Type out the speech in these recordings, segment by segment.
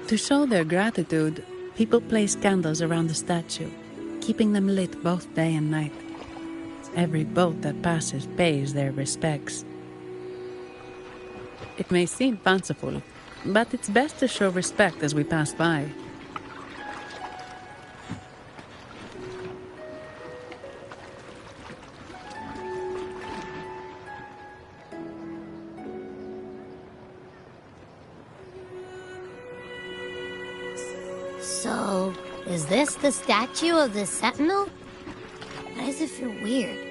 To show their gratitude, people place candles around the statue, keeping them lit both day and night. Every boat that passes pays their respects. It may seem fanciful, but it's best to show respect as we pass by. So, is this the statue of the Sentinel? Why does it feel weird?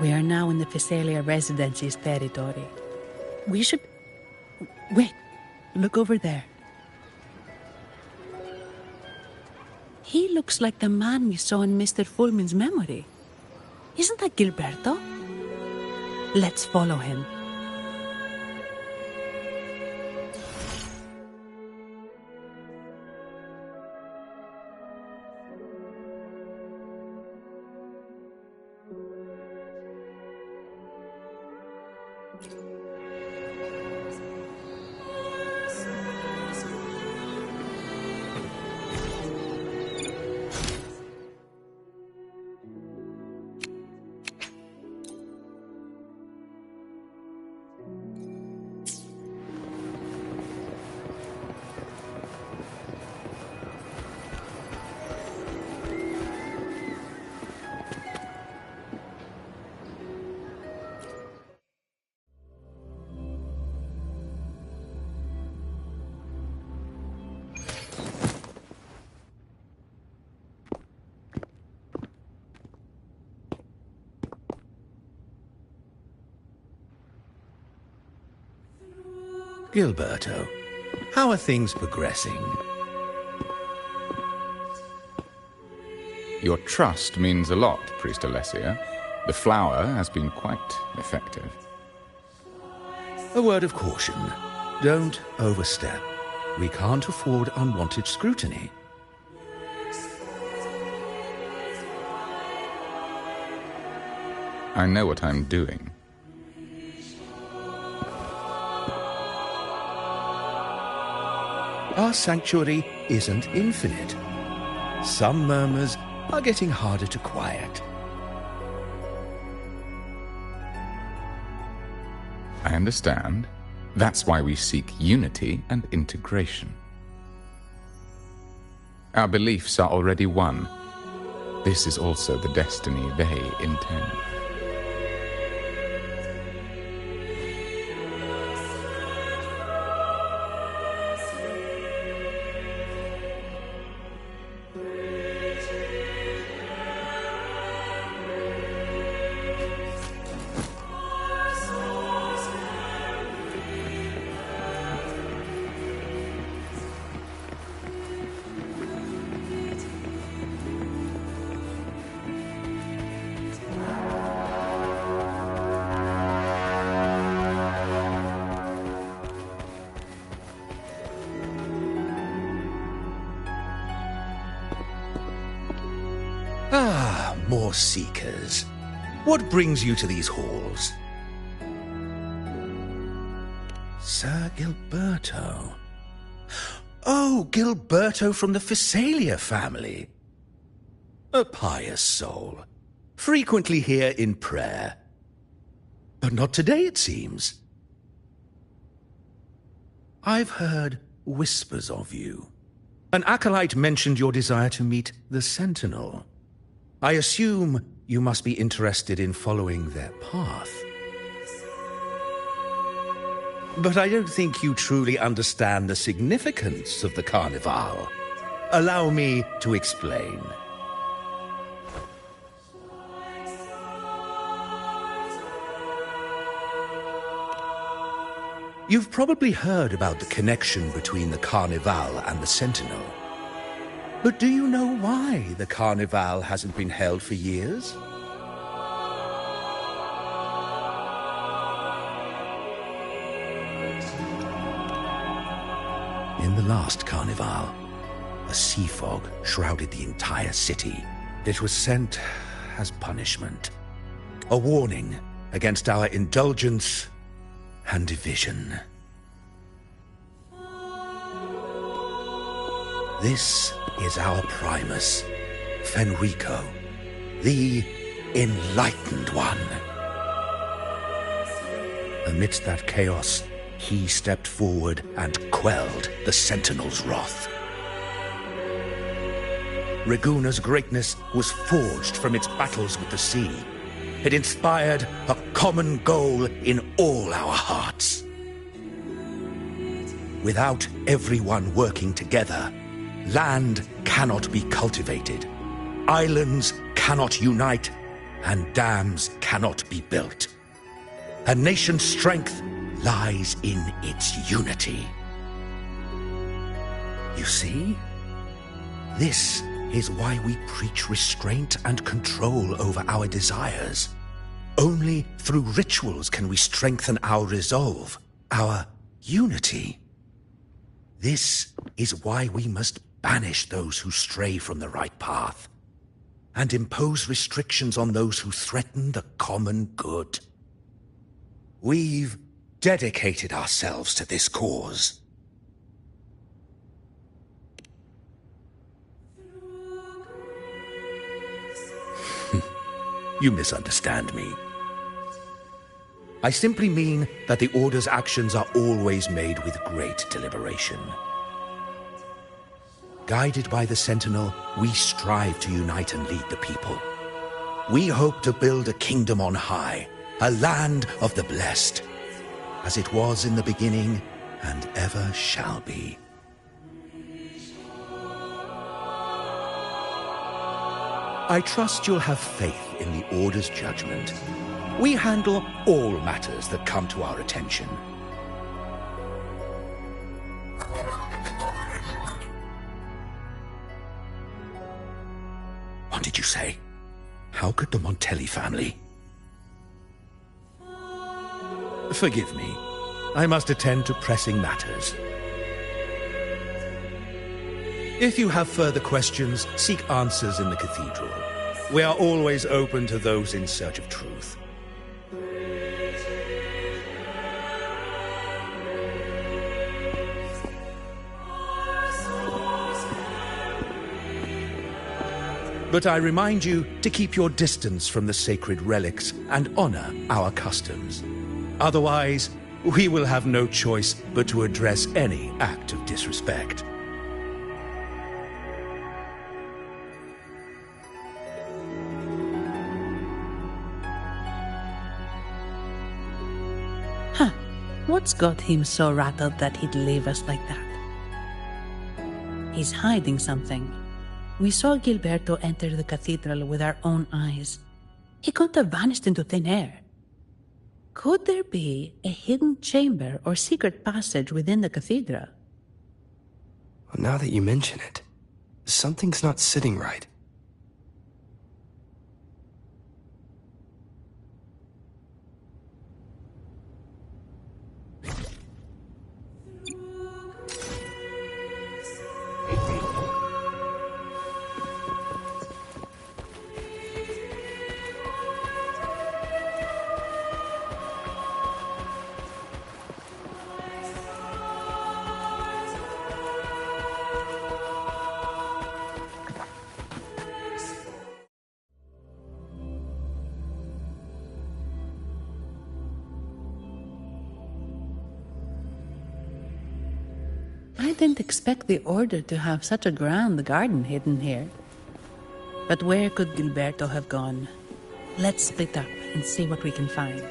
We are now in the Physalia Residency's territory. We should... Wait, look over there. He looks like the man we saw in Mr. Fulmin's memory. Isn't that Gilberto? Let's follow him. Gilberto, how are things progressing? Your trust means a lot, Priest Alessia. The flower has been quite effective. A word of caution. Don't overstep. We can't afford unwanted scrutiny. I know what I'm doing. Our sanctuary isn't infinite. Some murmurs are getting harder to quiet. I understand. That's why we seek unity and integration. Our beliefs are already one. This is also the destiny they intend. Ah, more seekers. What brings you to these halls? Sir Gilberto. Oh, Gilberto from the Physalia family. A pious soul. Frequently here in prayer. But not today, it seems. I've heard whispers of you. An acolyte mentioned your desire to meet the Sentinel. I assume you must be interested in following their path. But I don't think you truly understand the significance of the Carnival. Allow me to explain. You've probably heard about the connection between the Carnival and the Sentinel. But do you know why the Carnival hasn't been held for years? In the last Carnival, a sea fog shrouded the entire city. It was sent as punishment. A warning against our indulgence and division. This is our Primus, Fenrico, the Enlightened One. Amidst that chaos, he stepped forward and quelled the Sentinel's wrath. Raguna's greatness was forged from its battles with the sea. It inspired a common goal in all our hearts. Without everyone working together, land cannot be cultivated, islands cannot unite, and dams cannot be built. A nation's strength lies in its unity. You see? This is why we preach restraint and control over our desires. Only through rituals can we strengthen our resolve, our unity. This is why we must banish those who stray from the right path, and impose restrictions on those who threaten the common good. We've dedicated ourselves to this cause. You misunderstand me. I simply mean that the Order's actions are always made with great deliberation. Guided by the Sentinel, we strive to unite and lead the people. We hope to build a kingdom on high, a land of the blessed, as it was in the beginning and ever shall be. I trust you'll have faith in the Order's judgment. We handle all matters that come to our attention. What did you say? How could the Montelli family? Forgive me. I must attend to pressing matters. If you have further questions, seek answers in the cathedral. We are always open to those in search of truth. But I remind you to keep your distance from the sacred relics and honor our customs. Otherwise, we will have no choice but to address any act of disrespect. What's got him so rattled that he'd leave us like that? He's hiding something. We saw Gilberto enter the cathedral with our own eyes. He couldn't have vanished into thin air. Could there be a hidden chamber or secret passage within the cathedral? Well, now that you mention it, something's not sitting right. I didn't expect the Order to have such a grand garden hidden here. But where could Gilberto have gone? Let's split up and see what we can find.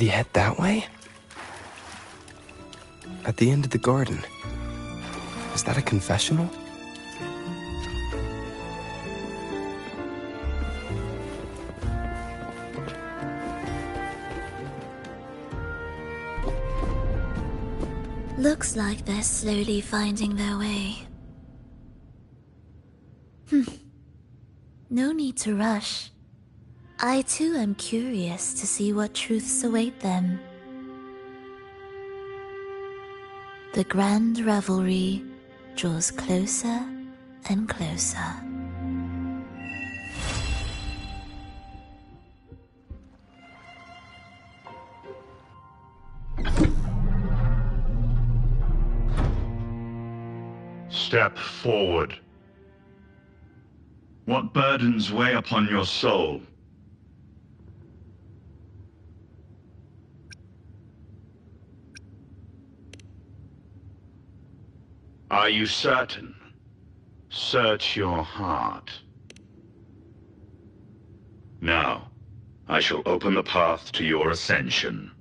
Did he head that way? At the end of the garden. Is that a confessional? Looks like they're slowly finding their way. No need to rush. I too am curious to see what truths await them. The grand revelry draws closer and closer. Step forward. What burdens weigh upon your soul? Are you certain? Search your heart. Now, I shall open the path to your ascension.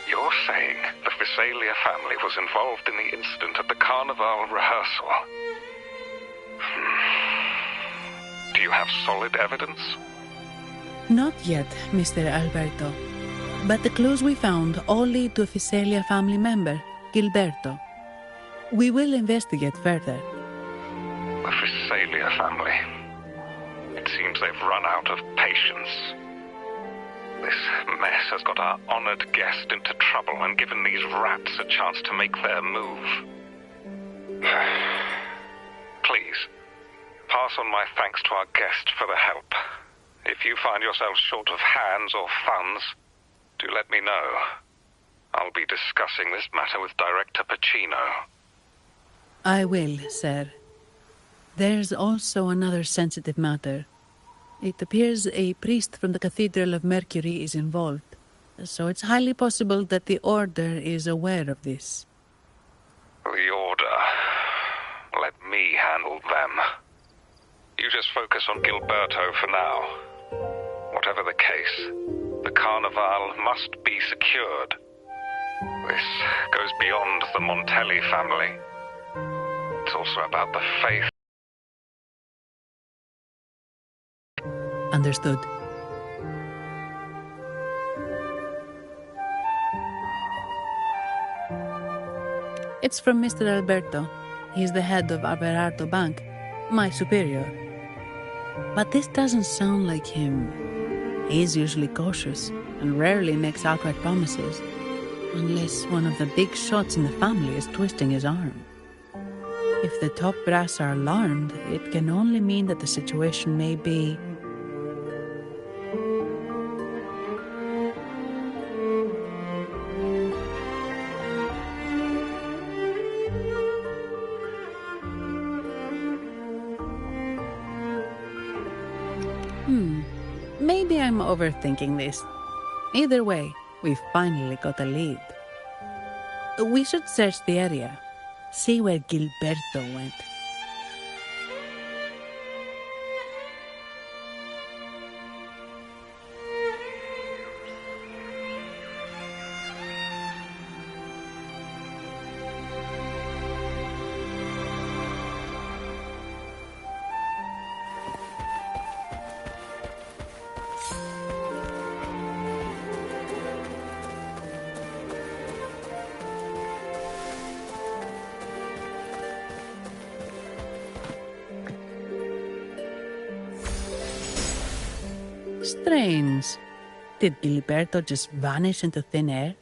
You're saying the Visalia family was involved in the incident at the Carnival rehearsal? Do you have solid evidence? Not yet, Mr. Alberto. But the clues we found all lead to a Visalia family member, Gilberto. We will investigate further. The Visalia family. It seems they've run out of patience. This mess has got our honored guest into trouble and given these rats a chance to make their move. Please, pass on my thanks to our guest for the help. If you find yourself short of hands or funds, do let me know. I'll be discussing this matter with Director Pacino. I will, sir. There's also another sensitive matter. It appears a priest from the Cathedral of Mercury is involved, so it's highly possible that the Order is aware of this. The Order. Let me handle them. You just focus on Gilberto for now. Whatever the case, the Carnival must be secured. This goes beyond the Montelli family. It's also about the faith. Understood. It's from Mr. Alberto. He's the head of Averardo Bank, my superior. But this doesn't sound like him. He's usually cautious and rarely makes outright promises, unless one of the big shots in the family is twisting his arm. If the top brass are alarmed, it can only mean that the situation may be... Maybe I'm overthinking this. Either way, we've finally got a lead. We should search the area, see where Gilberto went. Strange. Did Gilberto just vanish into thin air?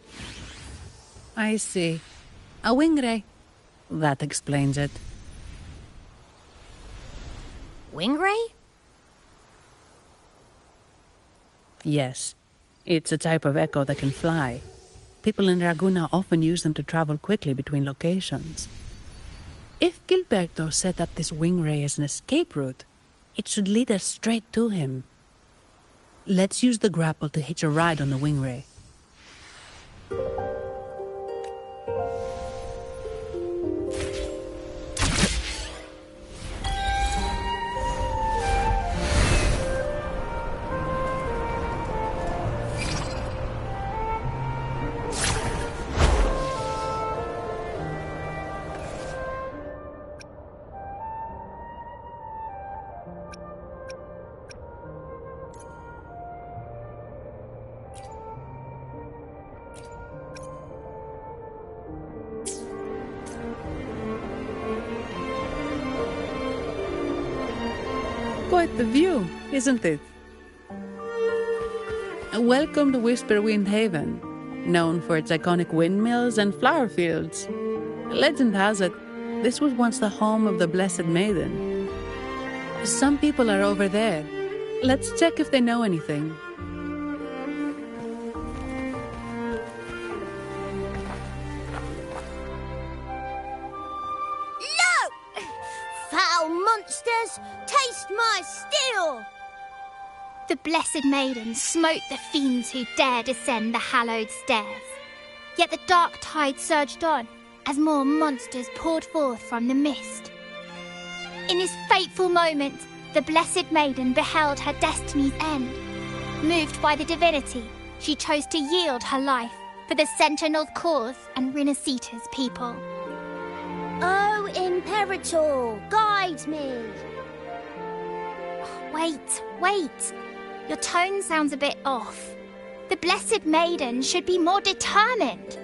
I see. A wing ray. That explains it. Wing ray? Yes. It's a type of echo that can fly. People in Raguna often use them to travel quickly between locations. If Gilberto set up this wing ray as an escape route, it should lead us straight to him. Let's use the grapple to hitch a ride on the wing ray. Quite the view, isn't it? Welcome to Whisperwind Haven, known for its iconic windmills and flower fields. Legend has it, this was once the home of the Blessed Maiden. Some people are over there. Let's check if they know anything. Foul monsters, taste my steel! The Blessed Maiden smote the fiends who dare descend the hallowed stairs. Yet the dark tide surged on as more monsters poured forth from the mist. In this fateful moment, the Blessed Maiden beheld her destiny's end. Moved by the divinity, she chose to yield her life for the Sentinel's cause and Rinascita's people. Oh, Imperator, guide me! Wait. Your tone sounds a bit off. The Blessed Maiden should be more determined.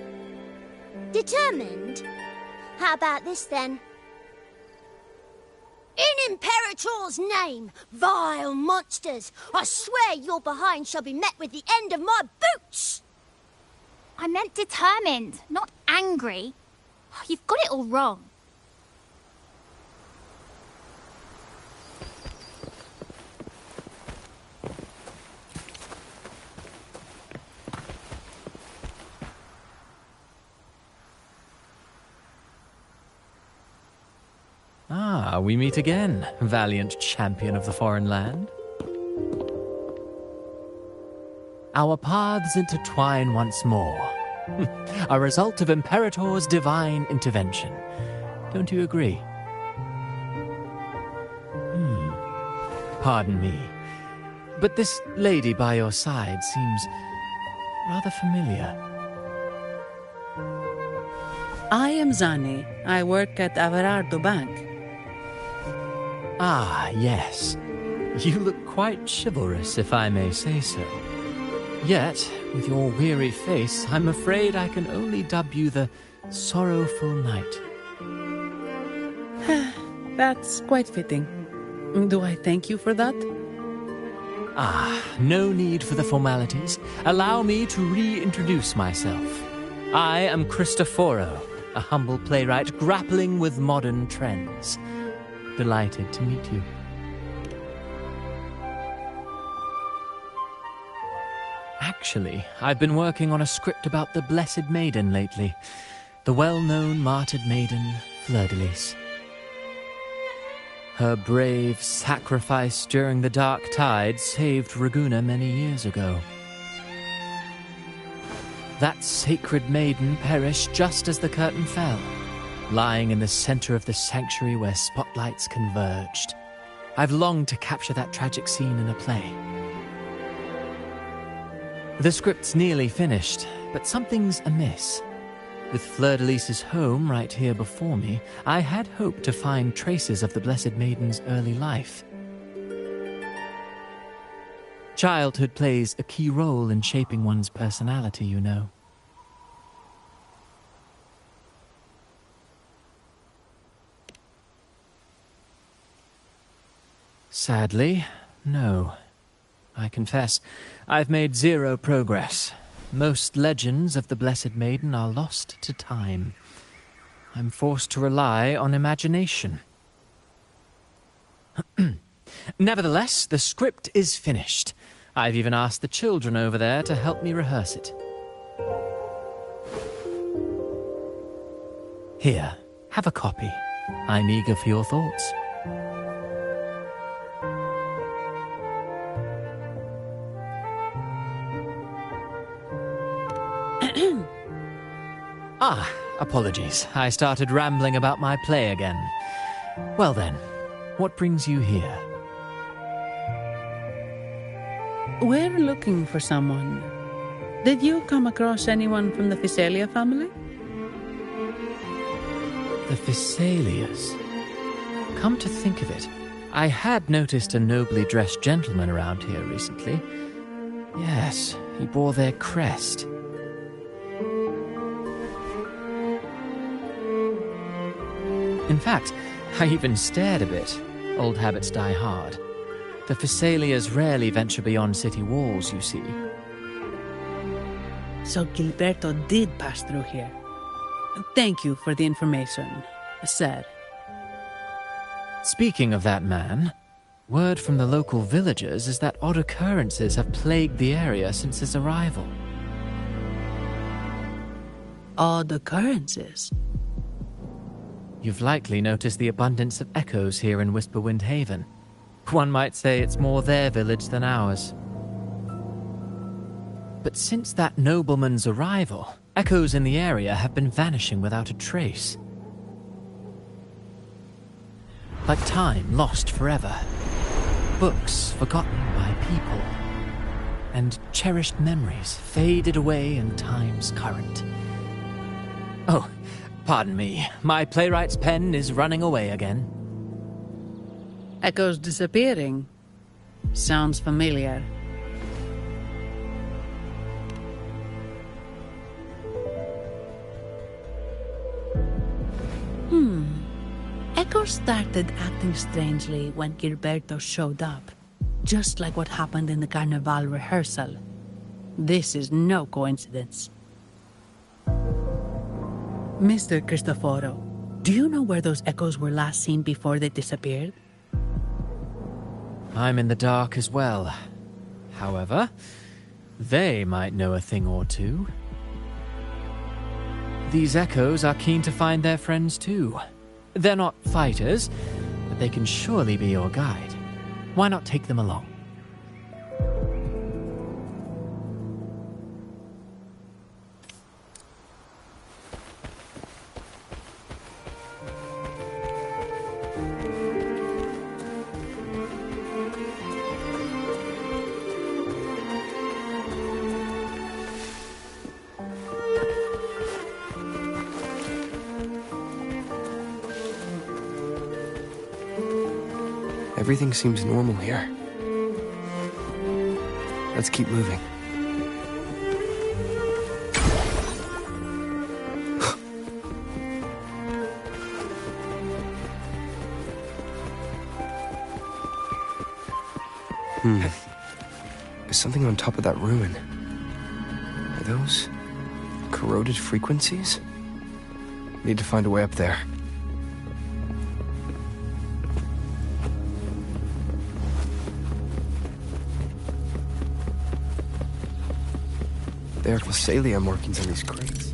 Determined? How about this then? In Imperator's name, vile monsters, I swear your behind shall be met with the end of my boots! I meant determined, not angry. You've got it all wrong. Ah, we meet again, valiant champion of the foreign land. Our paths intertwine once more. A result of Imperator's divine intervention. Don't you agree? Pardon me, but this lady by your side seems rather familiar. I am Zani. I work at Averardo Bank. Ah, yes. You look quite chivalrous, if I may say so. Yet, with your weary face, I'm afraid I can only dub you the Sorrowful Knight. That's quite fitting. Do I thank you for that? Ah, no need for the formalities. Allow me to reintroduce myself. I am Cristoforo, a humble playwright grappling with modern trends. Delighted to meet you. Actually, I've been working on a script about the Blessed Maiden lately. The well-known martyred maiden, Fleur-de-Lis. Her brave sacrifice during the Dark Tide saved Raguna many years ago. That sacred maiden perished just as the curtain fell, lying in the center of the sanctuary where spotlights converged. I've longed to capture that tragic scene in a play. The script's nearly finished, but something's amiss. With Fleur-de-Lis's home right here before me, I had hoped to find traces of the Blessed Maiden's early life. Childhood plays a key role in shaping one's personality, you know. Sadly, no. I confess, I've made zero progress. Most legends of the Blessed Maiden are lost to time. I'm forced to rely on imagination. Nevertheless, the script is finished. I've even asked the children over there to help me rehearse it. Here, have a copy. I'm eager for your thoughts. Ah, apologies. I started rambling about my play again. Well then, what brings you here? We're looking for someone. Did you come across anyone from the Physalia family? The Physalias. Come to think of it, I had noticed a nobly dressed gentleman around here recently. Yes, he bore their crest. In fact, I even stared a bit. Old habits die hard. The Physalias rarely venture beyond city walls, you see. So Gilberto did pass through here. Thank you for the information, sir. Speaking of that man, word from the local villagers is that odd occurrences have plagued the area since his arrival. Odd occurrences? You've likely noticed the abundance of echoes here in Whisperwind Haven. One might say it's more their village than ours. But since that nobleman's arrival, echoes in the area have been vanishing without a trace. Like time lost forever. Books forgotten by people. And cherished memories faded away in time's current. Oh, pardon me. My playwright's pen is running away again. Echoes disappearing. Sounds familiar. echoes started acting strangely when Gilberto showed up, just like what happened in the Carnival rehearsal. This is no coincidence. Mr. Cristoforo, do you know where those echoes were last seen before they disappeared? I'm in the dark as well. However, they might know a thing or two. These echoes are keen to find their friends too. They're not fighters, but they can surely be your guide. Why not take them along? Everything seems normal here. Let's keep moving. There's something on top of that ruin. Are those corroded frequencies? Need to find a way up there. There are Physalia markings on these crates.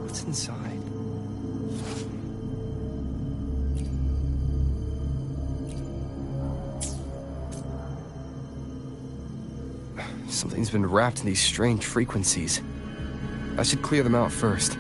What's inside? Something's been wrapped in these strange frequencies. I should clear them out first.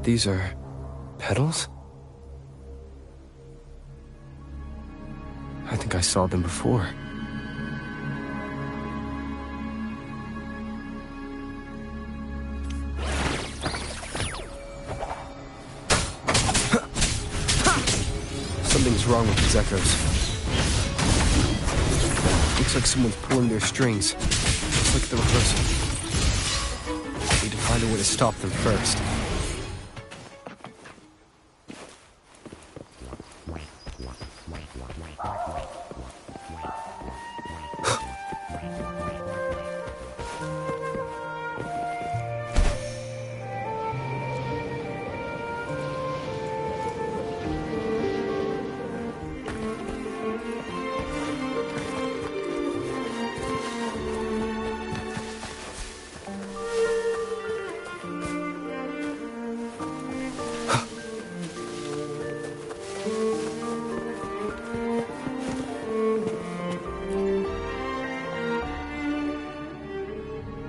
These are petals? I think I saw them before. Something's wrong with these echoes. Looks like someone's pulling their strings, just like the rehearsal. Need to find a way to stop them first.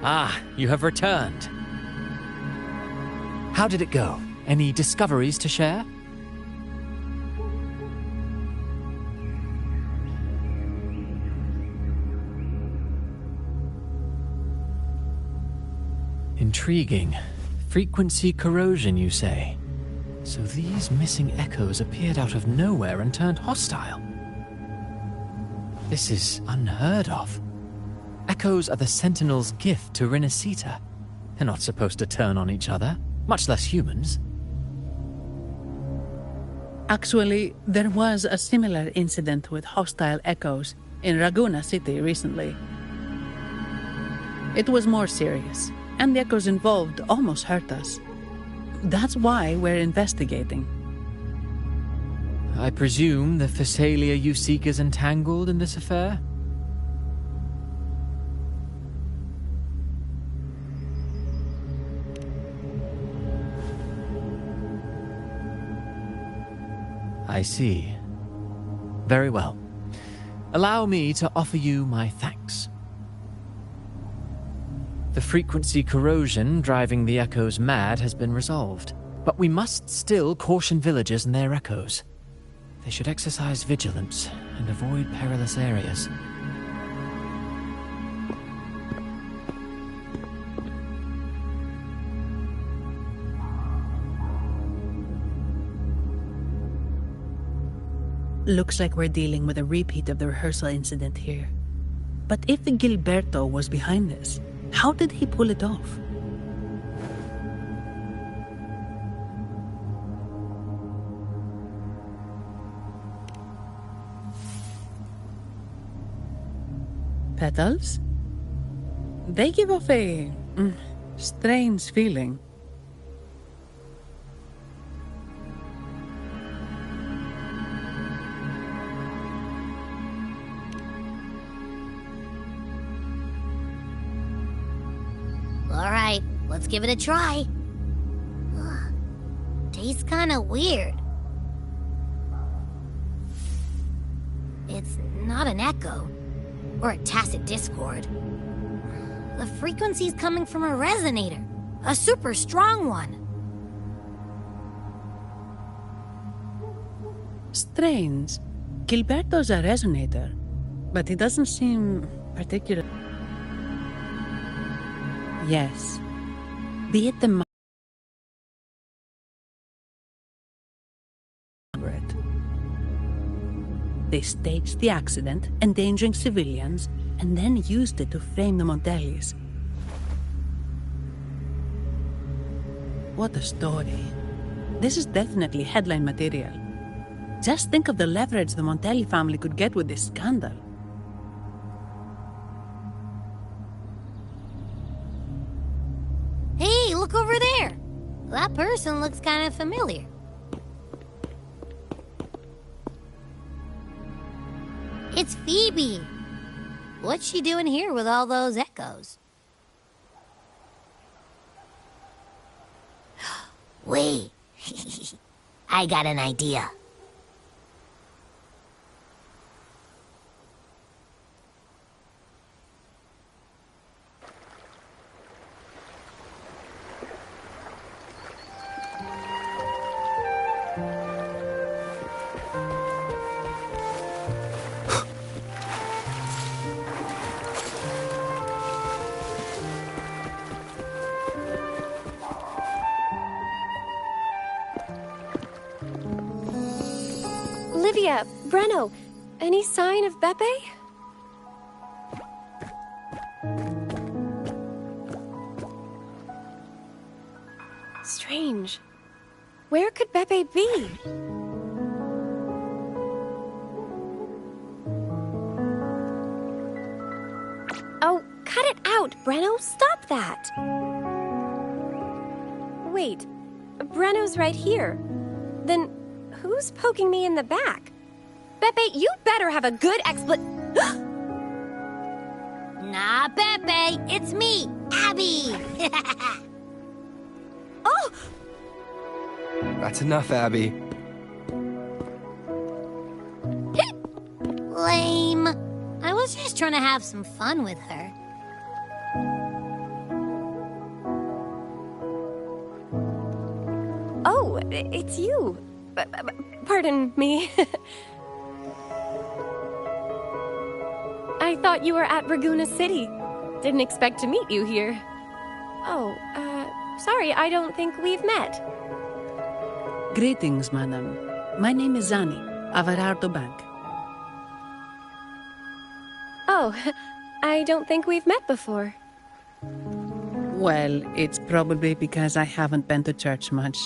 Ah, you have returned. How did it go? Any discoveries to share? Intriguing. Frequency corrosion, you say? So these missing echoes appeared out of nowhere and turned hostile. This is unheard of. Echoes are the Sentinel's gift to Rinascita. They're not supposed to turn on each other, much less humans. Actually, there was a similar incident with hostile echoes in Raguna City recently. It was more serious, and the echoes involved almost hurt us. That's why we're investigating. I presume the Physalia you seek is entangled in this affair? I see. Very well. Allow me to offer you my thanks. The frequency corrosion driving the echoes mad has been resolved, but we must still caution villagers and their echoes. They should exercise vigilance and avoid perilous areas. Looks like we're dealing with a repeat of the rehearsal incident here. But if Gilberto was behind this, how did he pull it off? Petals? They give off a strange feeling. Alright, let's give it a try. Tastes kinda weird. It's not an echo, or a tacit discord. The frequency's coming from a resonator, a super strong one. Strange. Gilberto's a resonator, but he doesn't seem particular. Yes. Be it the Margaret. They staged the accident, endangering civilians, and then used it to frame the Montellis. What a story. This is definitely headline material. Just think of the leverage the Montelli family could get with this scandal. Hey, look over there! That person looks kind of familiar. It's Phoebe! What's she doing here with all those echoes? Wait, I got an idea. Olivia, Breno, any sign of Beppe? Strange. Where could Beppe be? Oh, cut it out, Breno! Stop that! Wait, Breno's right here. Then who's poking me in the back? Beppe, you better have a good Nah, Beppe, it's me, Abby! Oh! That's enough, Abby. Lame. I was just trying to have some fun with her. Oh, it's you. Pardon me. I thought you were at Raguna City. Didn't expect to meet you here. Oh, sorry, I don't think we've met. Greetings, madam. My name is Zani, Averardo Bank. Oh, I don't think we've met before. Well, it's probably because I haven't been to church much.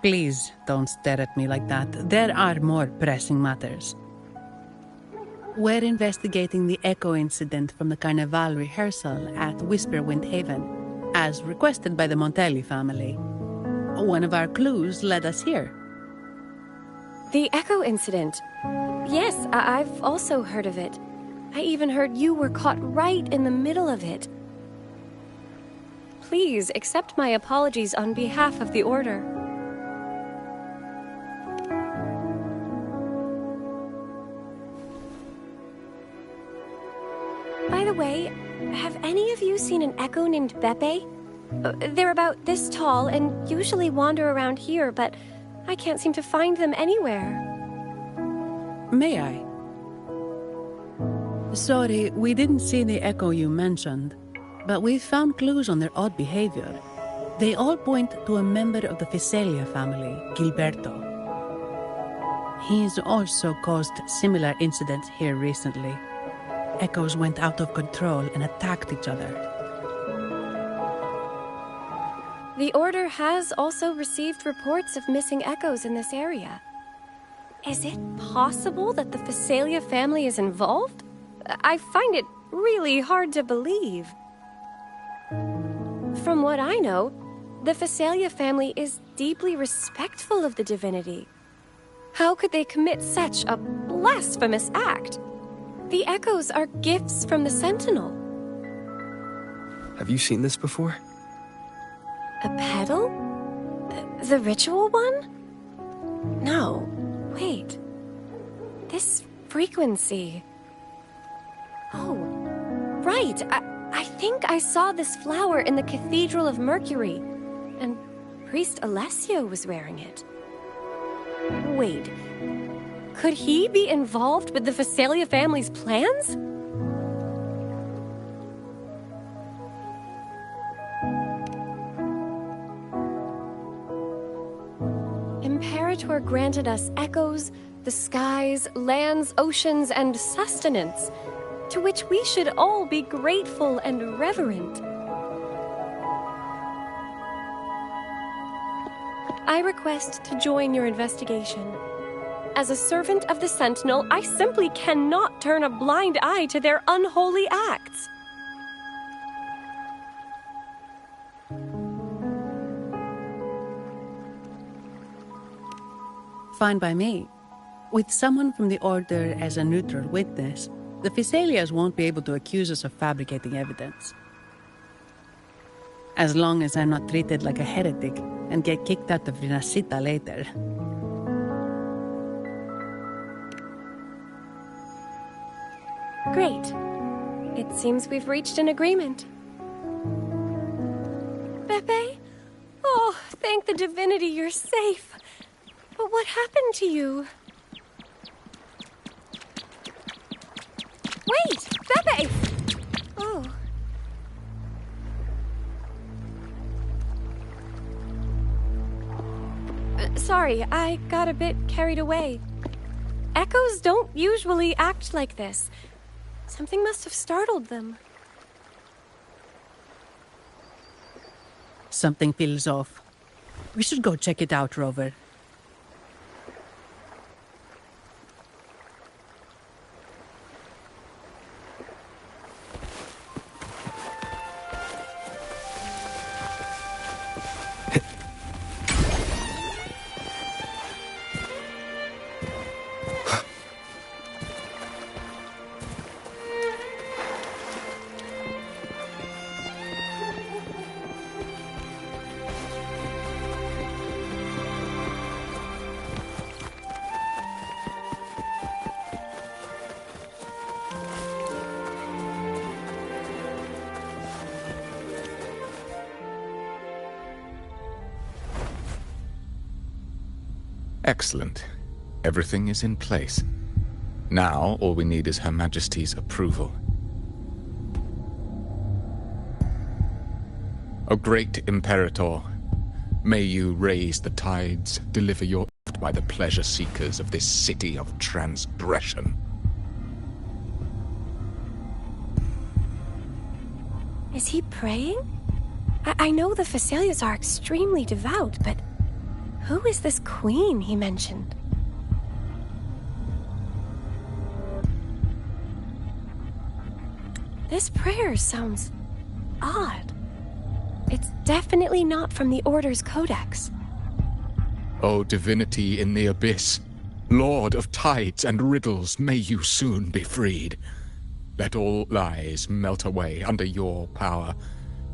Please don't stare at me like that. There are more pressing matters. We're investigating the echo incident from the Carnival rehearsal at Whisperwind Haven, as requested by the Montelli family. One of our clues led us here. The echo incident. Yes, I've also heard of it. I even heard you were caught right in the middle of it. Please accept my apologies on behalf of the Order. way, have any of you seen an echo named Beppe? They're about this tall and usually wander around here, but I can't seem to find them anywhere. May I? Sorry, we didn't see the echo you mentioned, but we found clues on their odd behavior. They all point to a member of the Physalia family, Gilberto. He's also caused similar incidents here recently. Echoes went out of control and attacked each other. The Order has also received reports of missing echoes in this area. Is it possible that the Physalia family is involved? I find it really hard to believe. From what I know, the Physalia family is deeply respectful of the Divinity. How could they commit such a blasphemous act? The echoes are gifts from the Sentinel. Have you seen this before? A pedal? The ritual one? No. Wait. This frequency. Oh, right. I think I saw this flower in the Cathedral of Mercury, and Priest Alessio was wearing it. Wait. Could he be involved with the Physalia family's plans? Imperator granted us echoes, the skies, lands, oceans, and sustenance, to which we should all be grateful and reverent. I request to join your investigation. As a servant of the Sentinel, I simply cannot turn a blind eye to their unholy acts. Fine by me. With someone from the Order as a neutral witness, the Physalias won't be able to accuse us of fabricating evidence. As long as I'm not treated like a heretic and get kicked out of Rinascita later. Great. It seems we've reached an agreement. Beppe? Oh, thank the Divinity you're safe. But what happened to you? Wait! Beppe! Oh. Sorry, I got a bit carried away. Echoes don't usually act like this. Something must have startled them. Something feels off. We should go check it out, Rover. Excellent. Everything is in place. Now, all we need is Her Majesty's approval. O great Imperator, may you raise the tides, deliver your gift by the pleasure seekers of this city of transgression. Is he praying? I know the Physalias are extremely devout, but who is this queen he mentioned? This prayer sounds odd. It's definitely not from the Order's codex. O Divinity in the abyss, Lord of tides and riddles, may you soon be freed. Let all lies melt away under your power.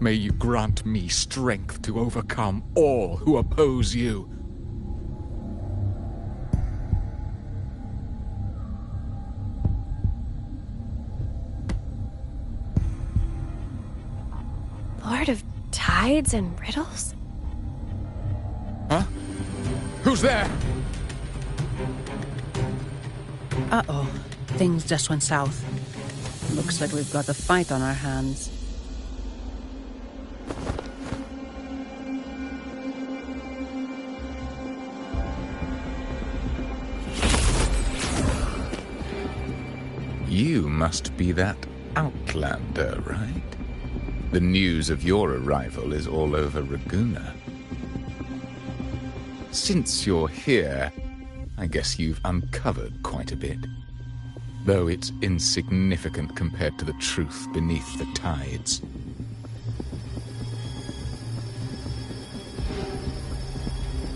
May you grant me strength to overcome all who oppose you. Lord of Tides and Riddles? Huh? Who's there? Uh-oh. Things just went south. Looks like we've got a fight on our hands. You must be that outlander, right? The news of your arrival is all over Raguna. Since you're here, I guess you've uncovered quite a bit. Though it's insignificant compared to the truth beneath the tides.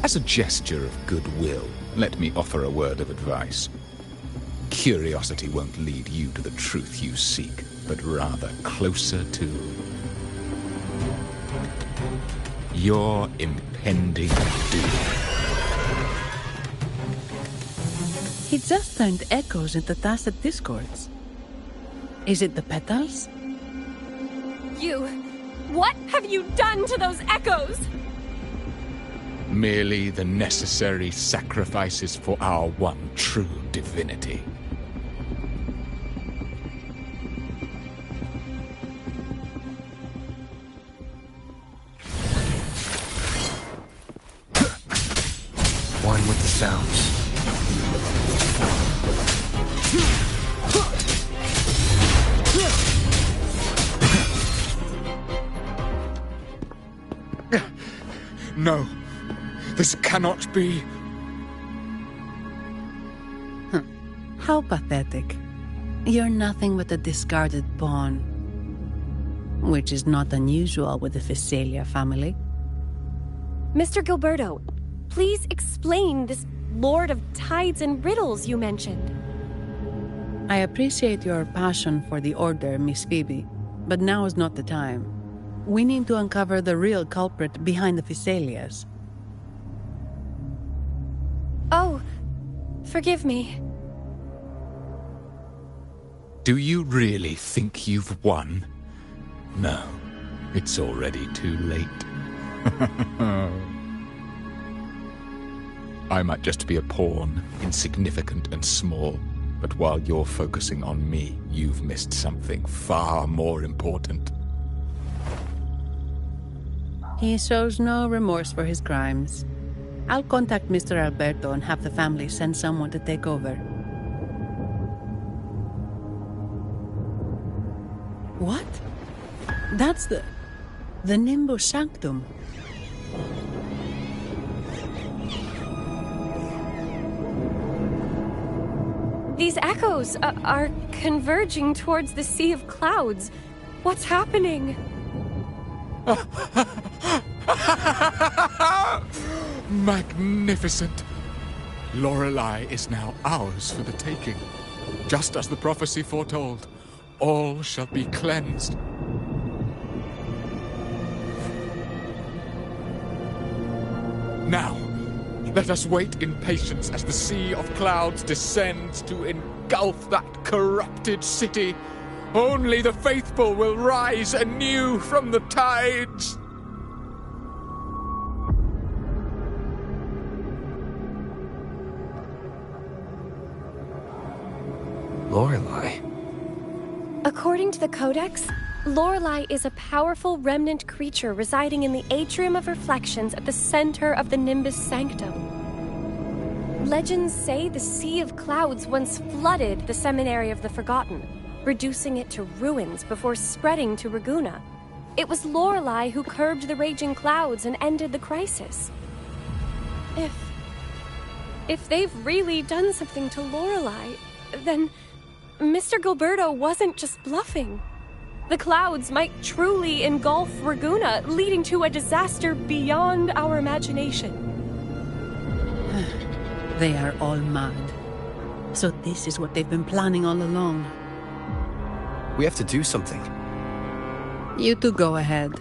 As a gesture of goodwill, let me offer a word of advice. Curiosity won't lead you to the truth you seek, but rather closer to your impending doom. He just turned echoes into tacit discords. Is it the petals? What have you done to those echoes? Merely the necessary sacrifices for our one true divinity. One with the sounds. No, this cannot be. How pathetic. You're nothing but a discarded pawn. Which is not unusual with the Phasalia family. Mr. Gilberto, please explain this Lord of Tides and Riddles you mentioned. I appreciate your passion for the Order, Miss Phoebe, but now is not the time. We need to uncover the real culprit behind the Phasalias. Oh, forgive me. Do you really think you've won? No, it's already too late. I might just be a pawn, insignificant and small, but while you're focusing on me, you've missed something far more important. He shows no remorse for his crimes. I'll contact Mr. Alberto and have the family send someone to take over. What? That's the Nimbus Sanctum. These echoes are converging towards the Sea of Clouds. What's happening? Magnificent! Lorelei is now ours for the taking. Just as the prophecy foretold, all shall be cleansed. Now, let us wait in patience as the Sea of Clouds descends to engulf that corrupted city. Only the faithful will rise anew from the tides. Lorelei. According to the Codex, Lorelei is a powerful remnant creature residing in the Atrium of Reflections at the center of the Nimbus Sanctum. Legends say the Sea of Clouds once flooded the Seminary of the Forgotten, reducing it to ruins before spreading to Raguna. It was Lorelei who curbed the raging clouds and ended the crisis. If they've really done something to Lorelei, then Mr. Gilberto wasn't just bluffing. The clouds might truly engulf Raguna, leading to a disaster beyond our imagination. They are all mad. So this is what they've been planning all along. We have to do something. You two go ahead.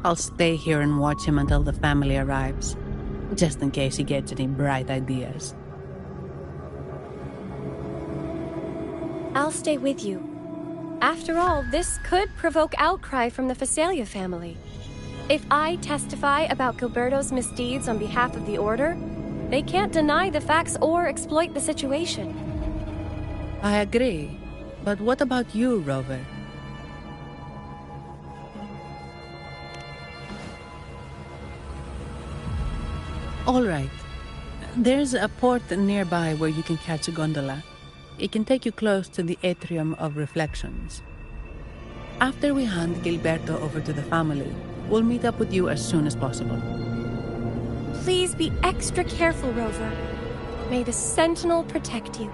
I'll stay here and watch him until the family arrives. Just in case he gets any bright ideas. I'll stay with you. After all, this could provoke outcry from the Phasalia family. If I testify about Gilberto's misdeeds on behalf of the Order, they can't deny the facts or exploit the situation. I agree. But what about you, Rover? All right. There's a port nearby where you can catch a gondola. It can take you close to the Atrium of Reflections. After we hand Gilberto over to the family, we'll meet up with you as soon as possible. Please be extra careful, Rover. May the Sentinel protect you.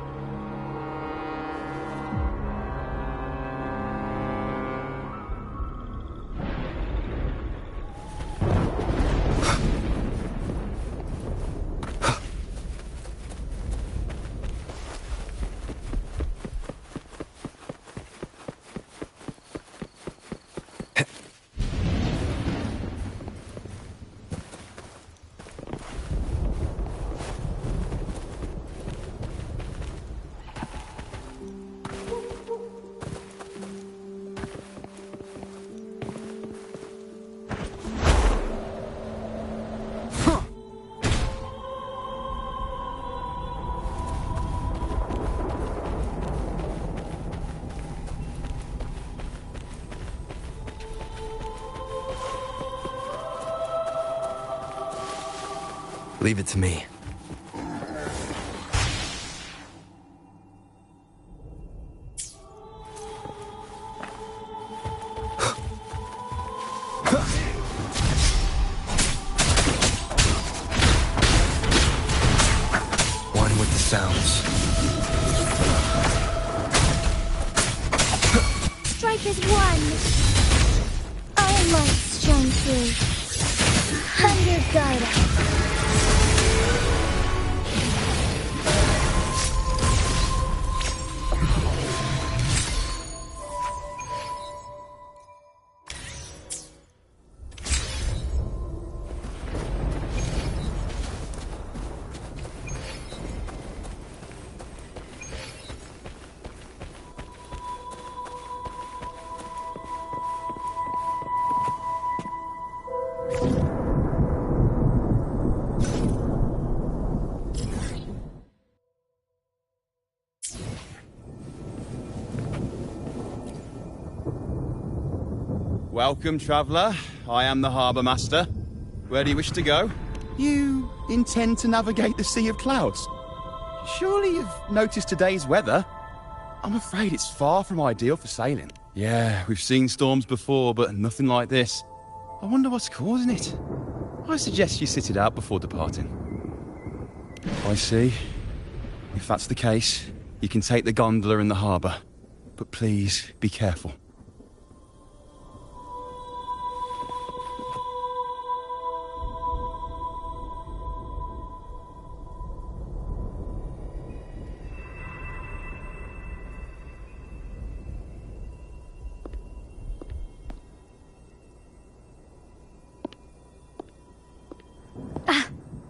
Leave it to me. One with the sounds. Strike as one. Our lights shine through. Thunder guide us. Welcome, traveller. I am the Harbour Master. Where do you wish to go? You intend to navigate the Sea of Clouds? Surely you've noticed today's weather? I'm afraid it's far from ideal for sailing. Yeah, we've seen storms before, but nothing like this. I wonder what's causing it. I suggest you sit it out before departing. I see. If that's the case, you can take the gondola in the harbour. But please, be careful.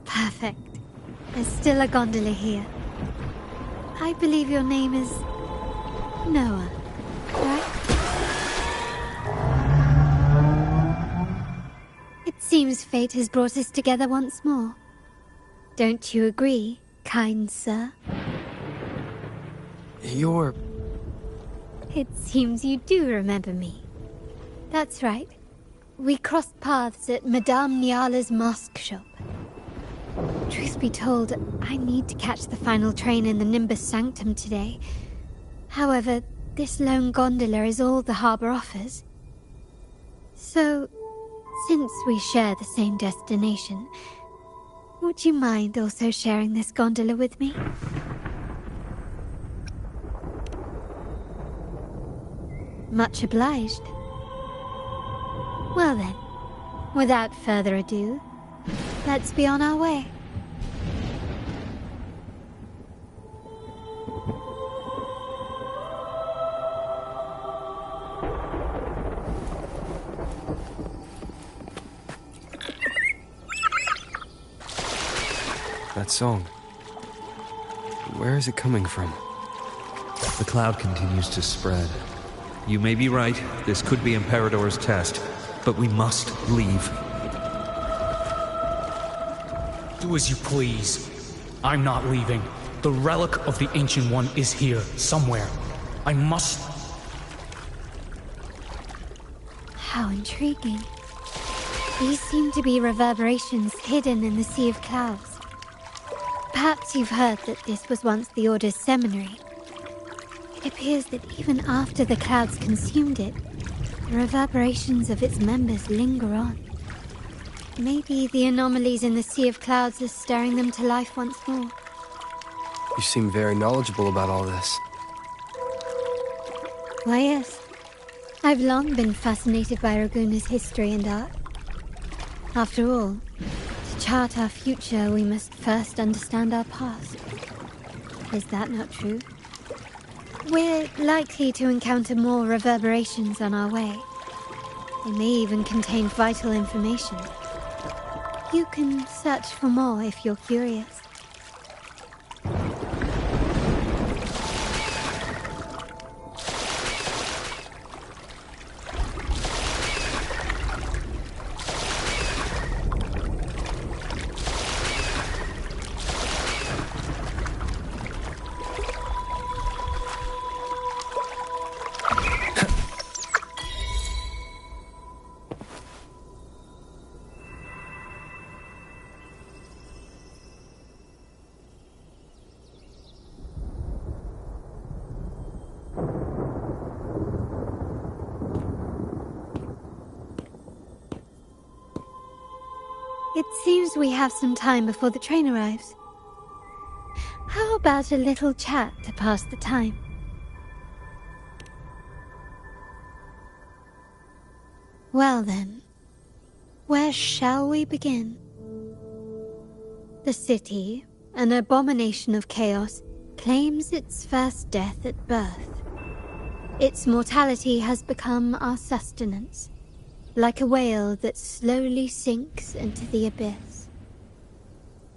Perfect. There's still a gondola here. I believe your name is Noah, right? It seems fate has brought us together once more. Don't you agree, kind sir? You're... It seems you do remember me. That's right. We crossed paths at Madame Niala's mosque shop. Truth be told, I need to catch the final train in the Nimbus Sanctum today. However, this lone gondola is all the harbour offers. So, since we share the same destination, would you mind also sharing this gondola with me? Much obliged. Well then, without further ado, let's be on our way. That song. Where is it coming from? The cloud continues to spread. You may be right, this could be Imperador's test, but we must leave. Do as you please. I'm not leaving. The relic of the Ancient One is here, somewhere. I must... How intriguing. These seem to be reverberations hidden in the Sea of Clouds. Perhaps you've heard that this was once the Order's seminary. It appears that even after the clouds consumed it, the reverberations of its members linger on. Maybe the anomalies in the Sea of Clouds are stirring them to life once more. You seem very knowledgeable about all this. Why, yes. I've long been fascinated by Raguna's history and art. After all, to chart our future, we must first understand our past. Is that not true? We're likely to encounter more reverberations on our way. They may even contain vital information. You can search for more if you're curious. It seems we have some time before the train arrives. How about a little chat to pass the time? Well then, where shall we begin? The city, an abomination of chaos, claims its first death at birth. Its mortality has become our sustenance, like a whale that slowly sinks into the abyss.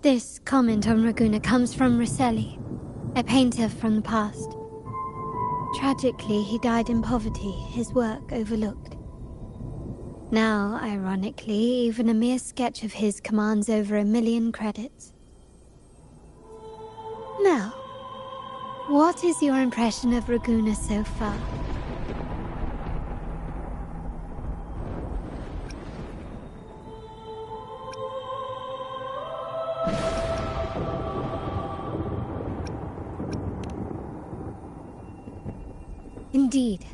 This comment on Raguna comes from Riseli, a painter from the past. Tragically, he died in poverty, his work overlooked. Now, ironically, even a mere sketch of his commands over 1 million credits. Now, what is your impression of Raguna so far? Indeed,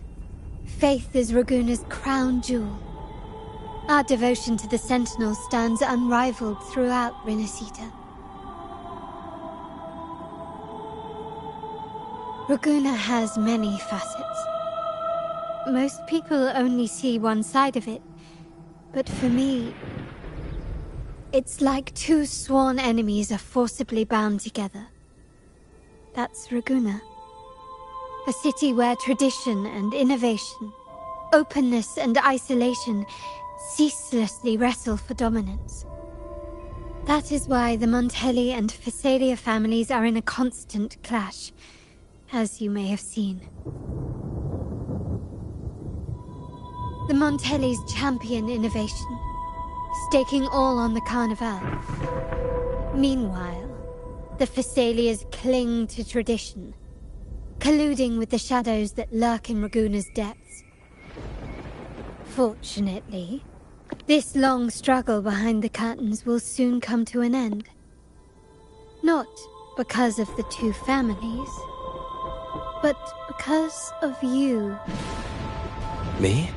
faith is Raguna's crown jewel. Our devotion to the Sentinel stands unrivaled throughout Rinascita. Raguna has many facets. Most people only see one side of it, but for me, it's like two sworn enemies are forcibly bound together. That's Raguna. A city where tradition and innovation, openness and isolation ceaselessly wrestle for dominance. That is why the Montelli and Phasalia families are in a constant clash, as you may have seen. The Montellis champion innovation, staking all on the Carnival. Meanwhile, the Phasalias cling to tradition, colluding with the shadows that lurk in Raguna's depths. Fortunately, this long struggle behind the curtains will soon come to an end. Not because of the two families, but because of you. Me?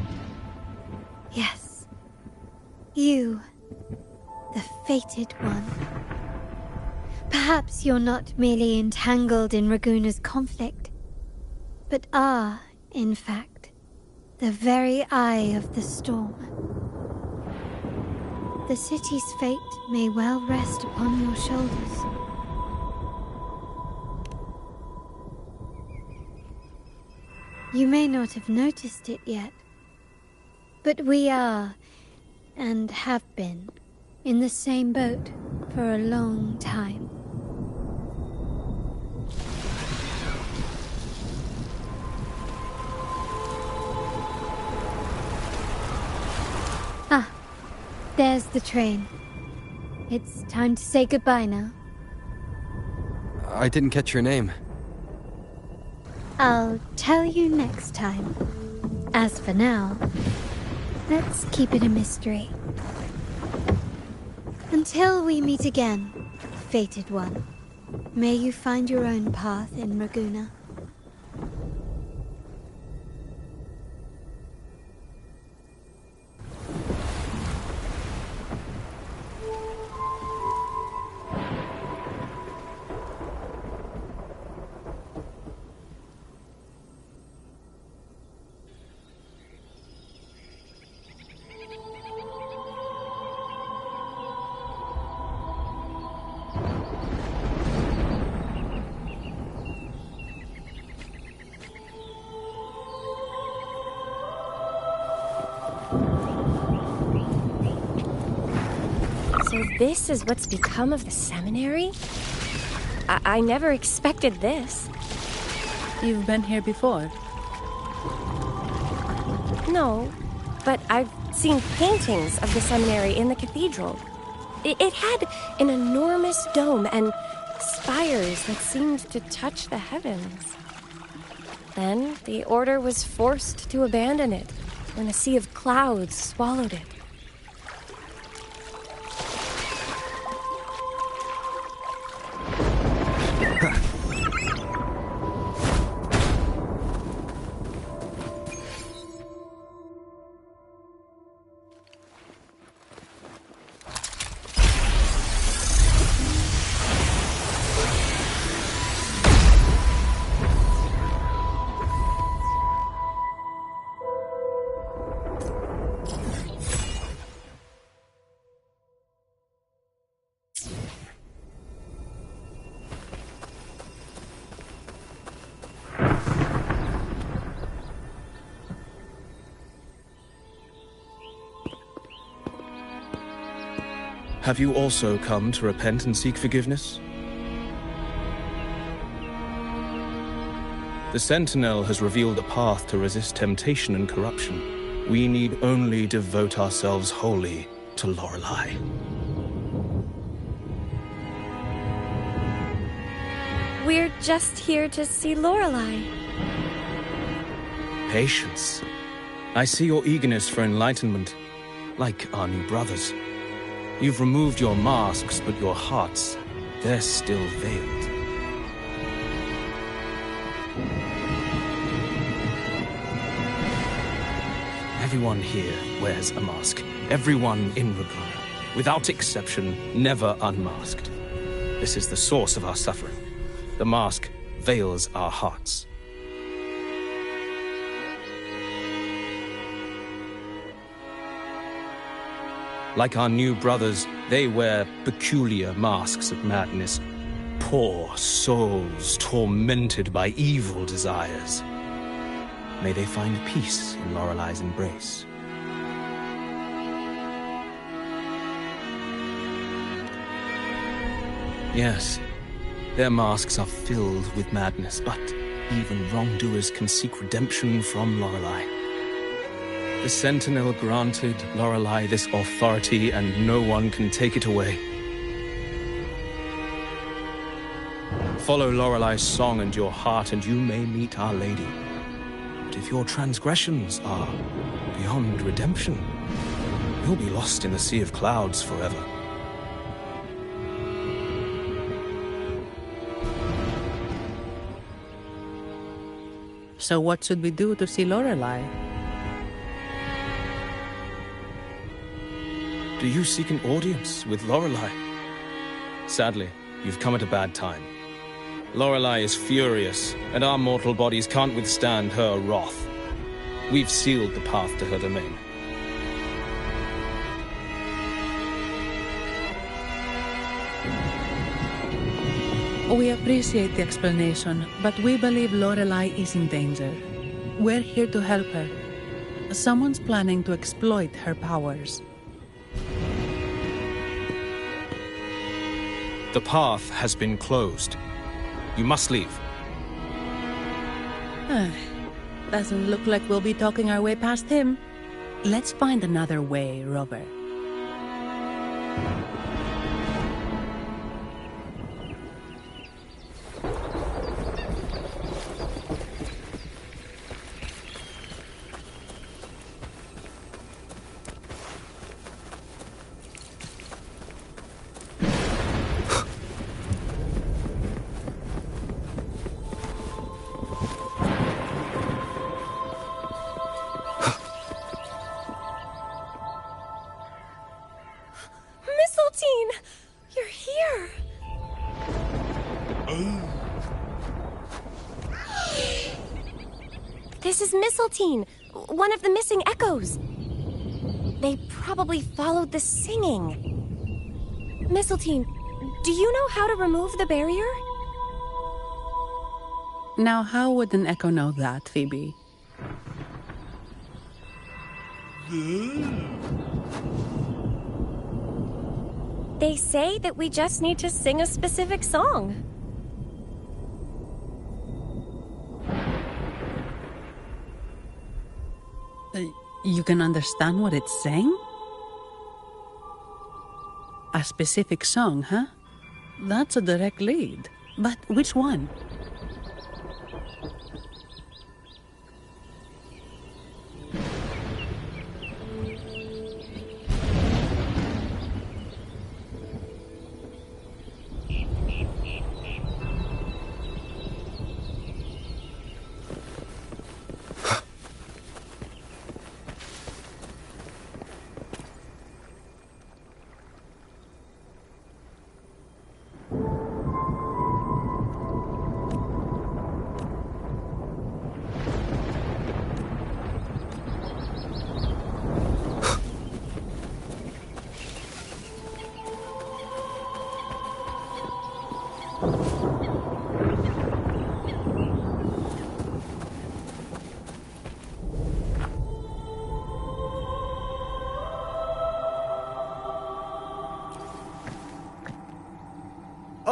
Yes. You, the fated one. Perhaps you're not merely entangled in Raguna's conflict, but are, in fact, the very eye of the storm. The city's fate may well rest upon your shoulders. You may not have noticed it yet, but we are, and have been, in the same boat for a long time. There's the train. It's time to say goodbye now. I didn't catch your name. I'll tell you next time. As for now, let's keep it a mystery. Until we meet again, fated one, may you find your own path in Raguna. So this is what's become of the seminary? I never expected this. You've been here before? No, but I've seen paintings of the seminary in the cathedral. It had an enormous dome and spires that seemed to touch the heavens. Then the order was forced to abandon it when a sea of clouds swallowed it. Have you also come to repent and seek forgiveness? The Sentinel has revealed a path to resist temptation and corruption. We need only devote ourselves wholly to Lorelei. We're just here to see Lorelei. Patience. I see your eagerness for enlightenment, like our new brothers. You've removed your masks, but your hearts, they're still veiled. Everyone here wears a mask. Everyone in Raguna, without exception, never unmasked. This is the source of our suffering. The mask veils our hearts. Like our new brothers, they wear peculiar masks of madness. Poor souls tormented by evil desires. May they find peace in Lorelei's embrace. Yes, their masks are filled with madness, but even wrongdoers can seek redemption from Lorelei. The Sentinel granted Lorelei this authority, and no one can take it away. Follow Lorelei's song and your heart, and you may meet Our Lady. But if your transgressions are beyond redemption, you'll be lost in the sea of clouds forever. So what should we do to see Lorelei? Do you seek an audience with Lorelei? Sadly, you've come at a bad time. Lorelei is furious, and our mortal bodies can't withstand her wrath. We've sealed the path to her domain. We appreciate the explanation, but we believe Lorelei is in danger. We're here to help her. Someone's planning to exploit her powers. The path has been closed. You must leave. Doesn't look like we'll be talking our way past him. Let's find another way, Robert. You're here! This is Mistletoe, one of the missing echoes. They probably followed the singing. Mistletoe, do you know how to remove the barrier? Now, how would an echo know that, Phoebe? They say that we just need to sing a specific song. You can understand what it's saying? A specific song, huh? That's a direct lead. But which one?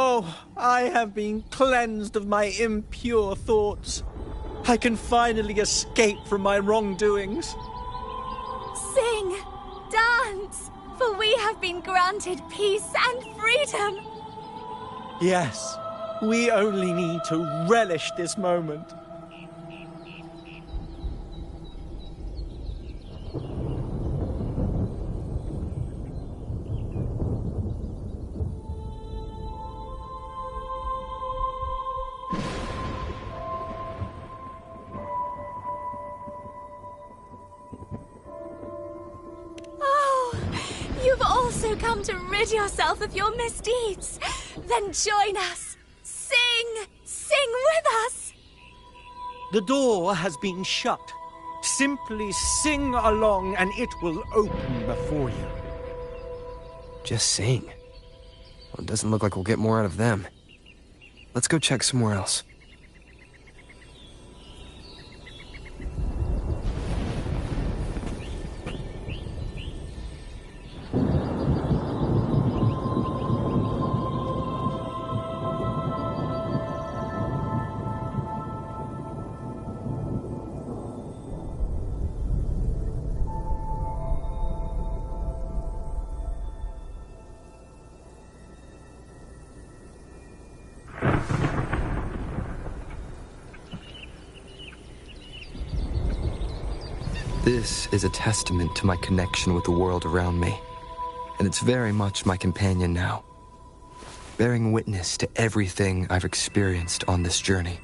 Oh, I have been cleansed of my impure thoughts. I can finally escape from my wrongdoings. Sing, dance, for we have been granted peace and freedom. Yes, we only need to relish this moment. Come to rid yourself of your misdeeds. Then join us. Sing with us. The door has been shut. Simply sing along and it will open before you. Just sing. Well, it doesn't look like we'll get more out of them. Let's go check somewhere else. This is a testament to my connection with the world around me, and it's very much my companion now, bearing witness to everything I've experienced on this journey.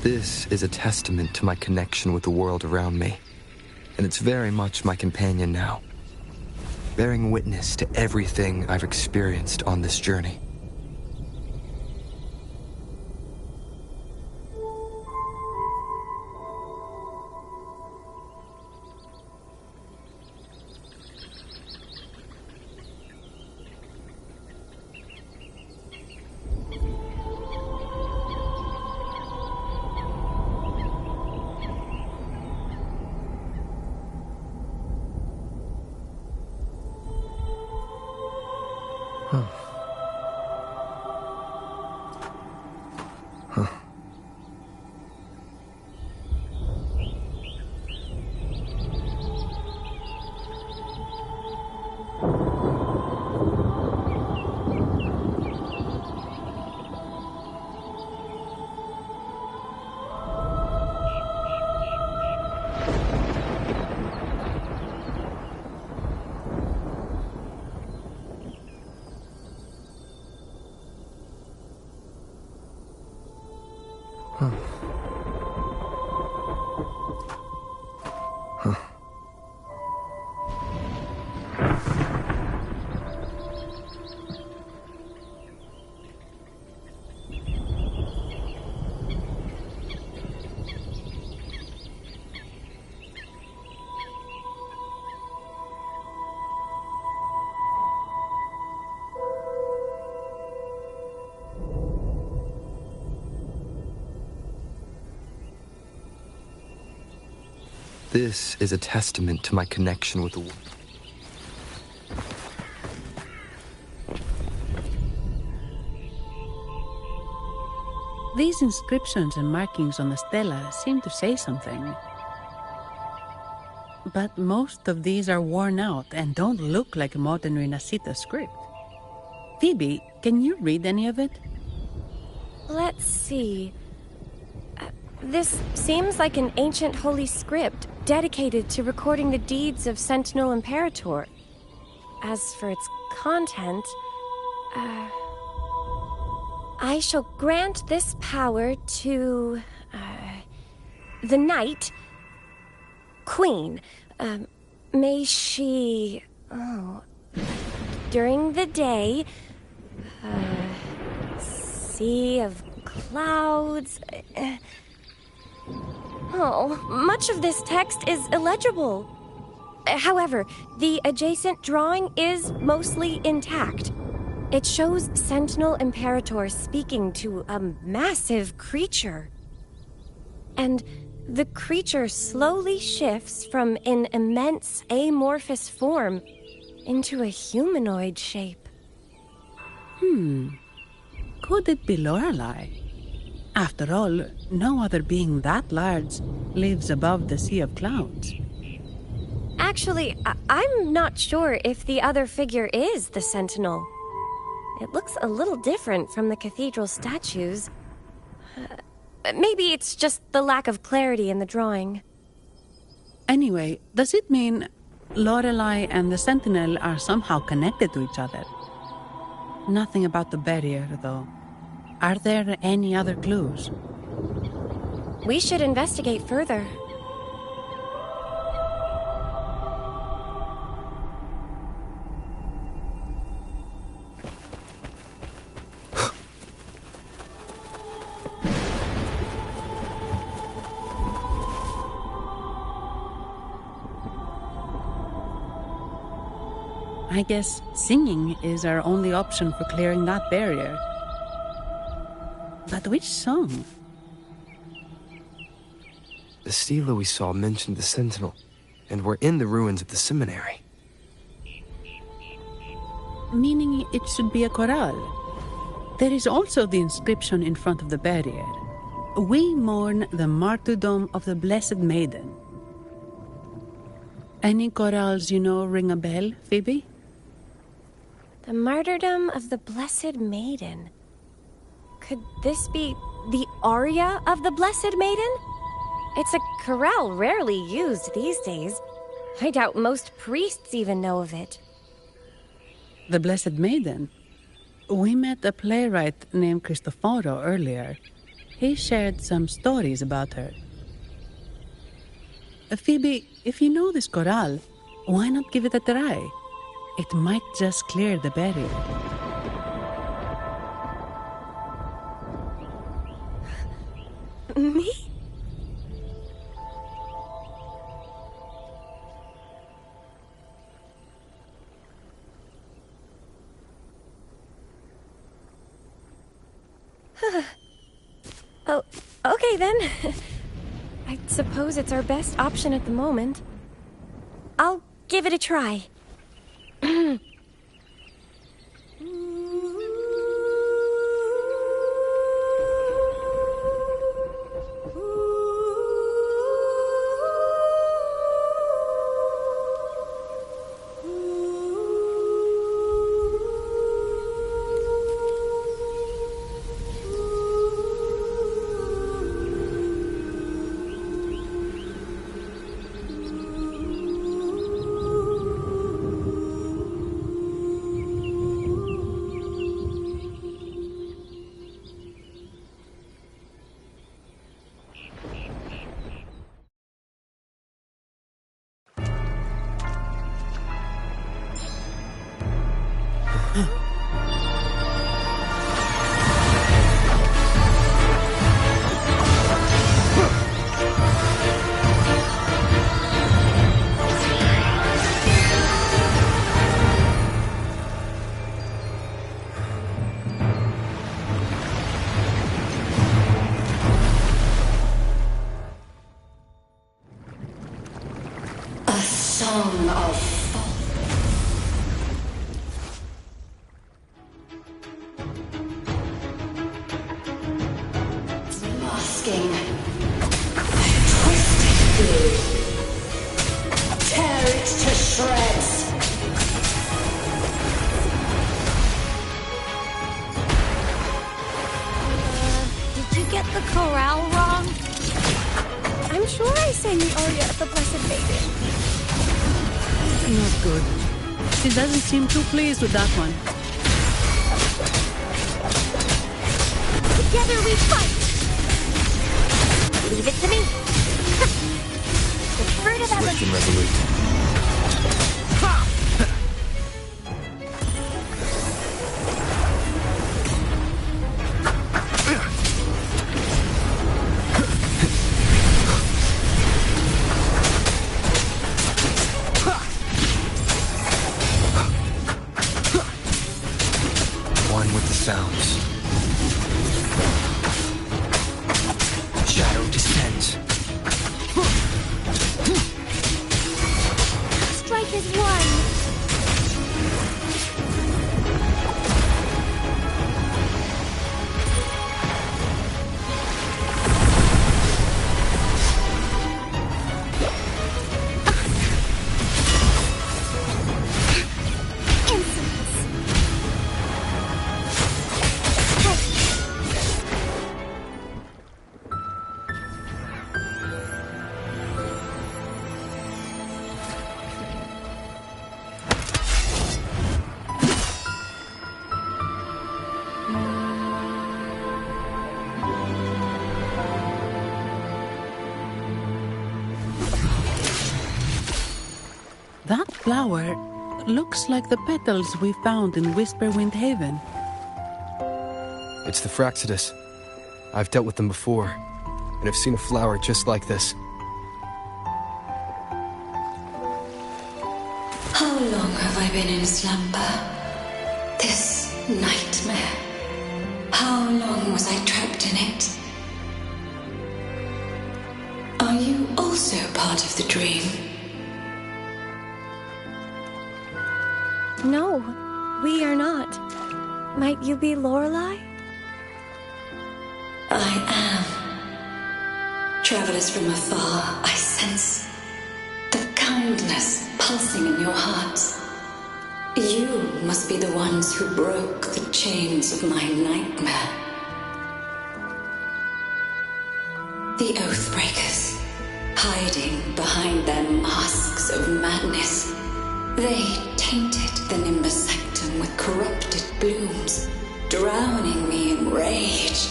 This is a testament to my connection with the world around me, and it's very much my companion now, bearing witness to everything I've experienced on this journey. This is a testament to my connection with the world. These inscriptions and markings on the stela seem to say something. But most of these are worn out and don't look like a modern Rinascita script. Phoebe, can you read any of it? Let's see. This seems like an ancient holy script dedicated to recording the deeds of Sentinel Imperator. As for its content, I shall grant this power to the night queen, may she... Oh... During the day, sea of clouds... Oh, much of this text is illegible. However, the adjacent drawing is mostly intact. It shows Sentinel Imperator speaking to a massive creature. And the creature slowly shifts from an immense amorphous form into a humanoid shape. Could it be Lorelei? After all, no other being that large lives above the sea of clouds. Actually, I'm not sure if the other figure is the Sentinel. It looks a little different from the cathedral statues. Maybe it's just the lack of clarity in the drawing. Anyway, does it mean Lorelei and the Sentinel are somehow connected to each other? Nothing about the barrier, though. Are there any other clues? We should investigate further. I guess singing is our only option for clearing that barrier. But which song? The stela we saw mentioned the Sentinel, and we're in the ruins of the seminary. Meaning it should be a chorale. There is also the inscription in front of the barrier. We mourn the martyrdom of the Blessed Maiden. Any chorales you know ring a bell, Phoebe? The martyrdom of the Blessed Maiden. Could this be the aria of the Blessed Maiden? It's a chorale rarely used these days. I doubt most priests even know of it. The Blessed Maiden? We met a playwright named Cristoforo earlier. He shared some stories about her. Phoebe, if you know this chorale, why not give it a try? It might just clear the barrier. Me? Oh, okay then. I suppose it's our best option at the moment. I'll give it a try. Song of masking, twisted blue, tear it to shreds. Did you get the chorale wrong? I'm sure I sang the aria of the Blessed Maiden. Not good. She doesn't seem too pleased with that one. Together we fight! Leave it to me. fast and resolute. One with the sounds. Shadow descends. Strikers won! That flower looks like the petals we found in Whisperwind Haven. It's the Fraxidus. I've dealt with them before, and I've seen a flower just like this. How long have I been in slumber? This nightmare. How long was I trapped in it? Are you also part of the dream? No, we are not. Might you be Lorelei? I am. Travelers from afar, I sense the kindness pulsing in your hearts. You must be the ones who broke the chains of my nightmare. The Oathbreakers, hiding behind their masks of madness. They tainted the Nimbus Sanctum with corrupted blooms, drowning me in rage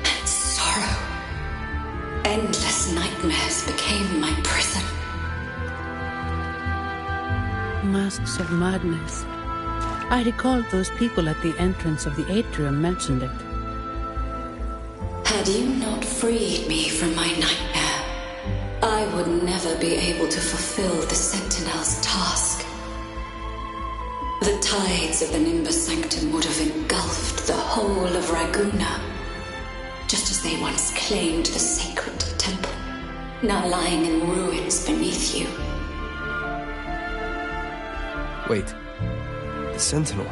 and sorrow. Endless nightmares became my prison. Masks of madness. I recalled those people at the entrance of the atrium mentioned it. Had you not freed me from my nightmare, I would never be able to fulfill the Sentinel's task. The tides of the Nimbus Sanctum would have engulfed the whole of Raguna, just as they once claimed the sacred temple, now lying in ruins beneath you. Wait. The Sentinel.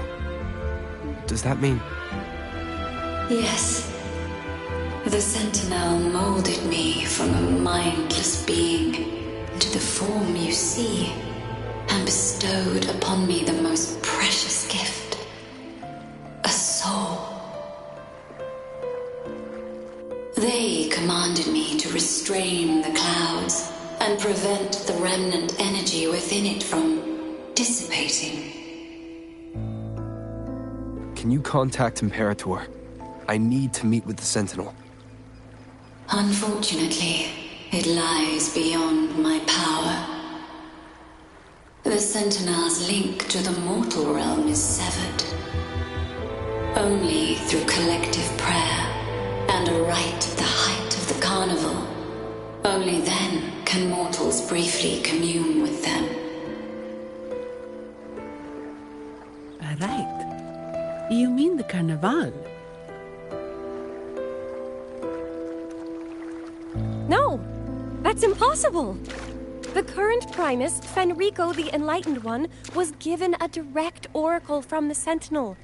Does that mean... Yes. The Sentinel molded me from a mindless being into the form you see, and bestowed upon me the most precious gift, a soul. They commanded me to restrain the clouds and prevent the remnant energy within it from dissipating. Can you contact Imperator? I need to meet with the Sentinel. Unfortunately, it lies beyond my power. The Sentinel's link to the mortal realm is severed. Only through collective prayer and a rite at the height of the carnival. Only then can mortals briefly commune with them. Right. You mean the Carnival? No! That's impossible! The current Primus, Fenrico the Enlightened One, was given a direct oracle from the Sentinel.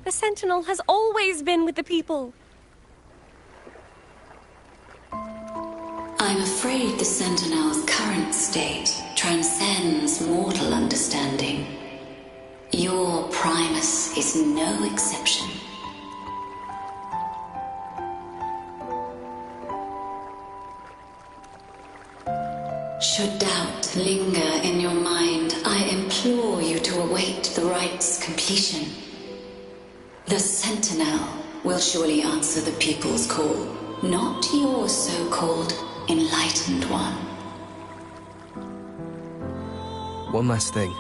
The Sentinel has always been with the people. I'm afraid the Sentinel's current state transcends mortal understanding. Your Primus is no exception. Should doubt linger in your mind, I implore you to await the rite's completion. The Sentinel will surely answer the people's call, not your so-called Enlightened One. One last thing.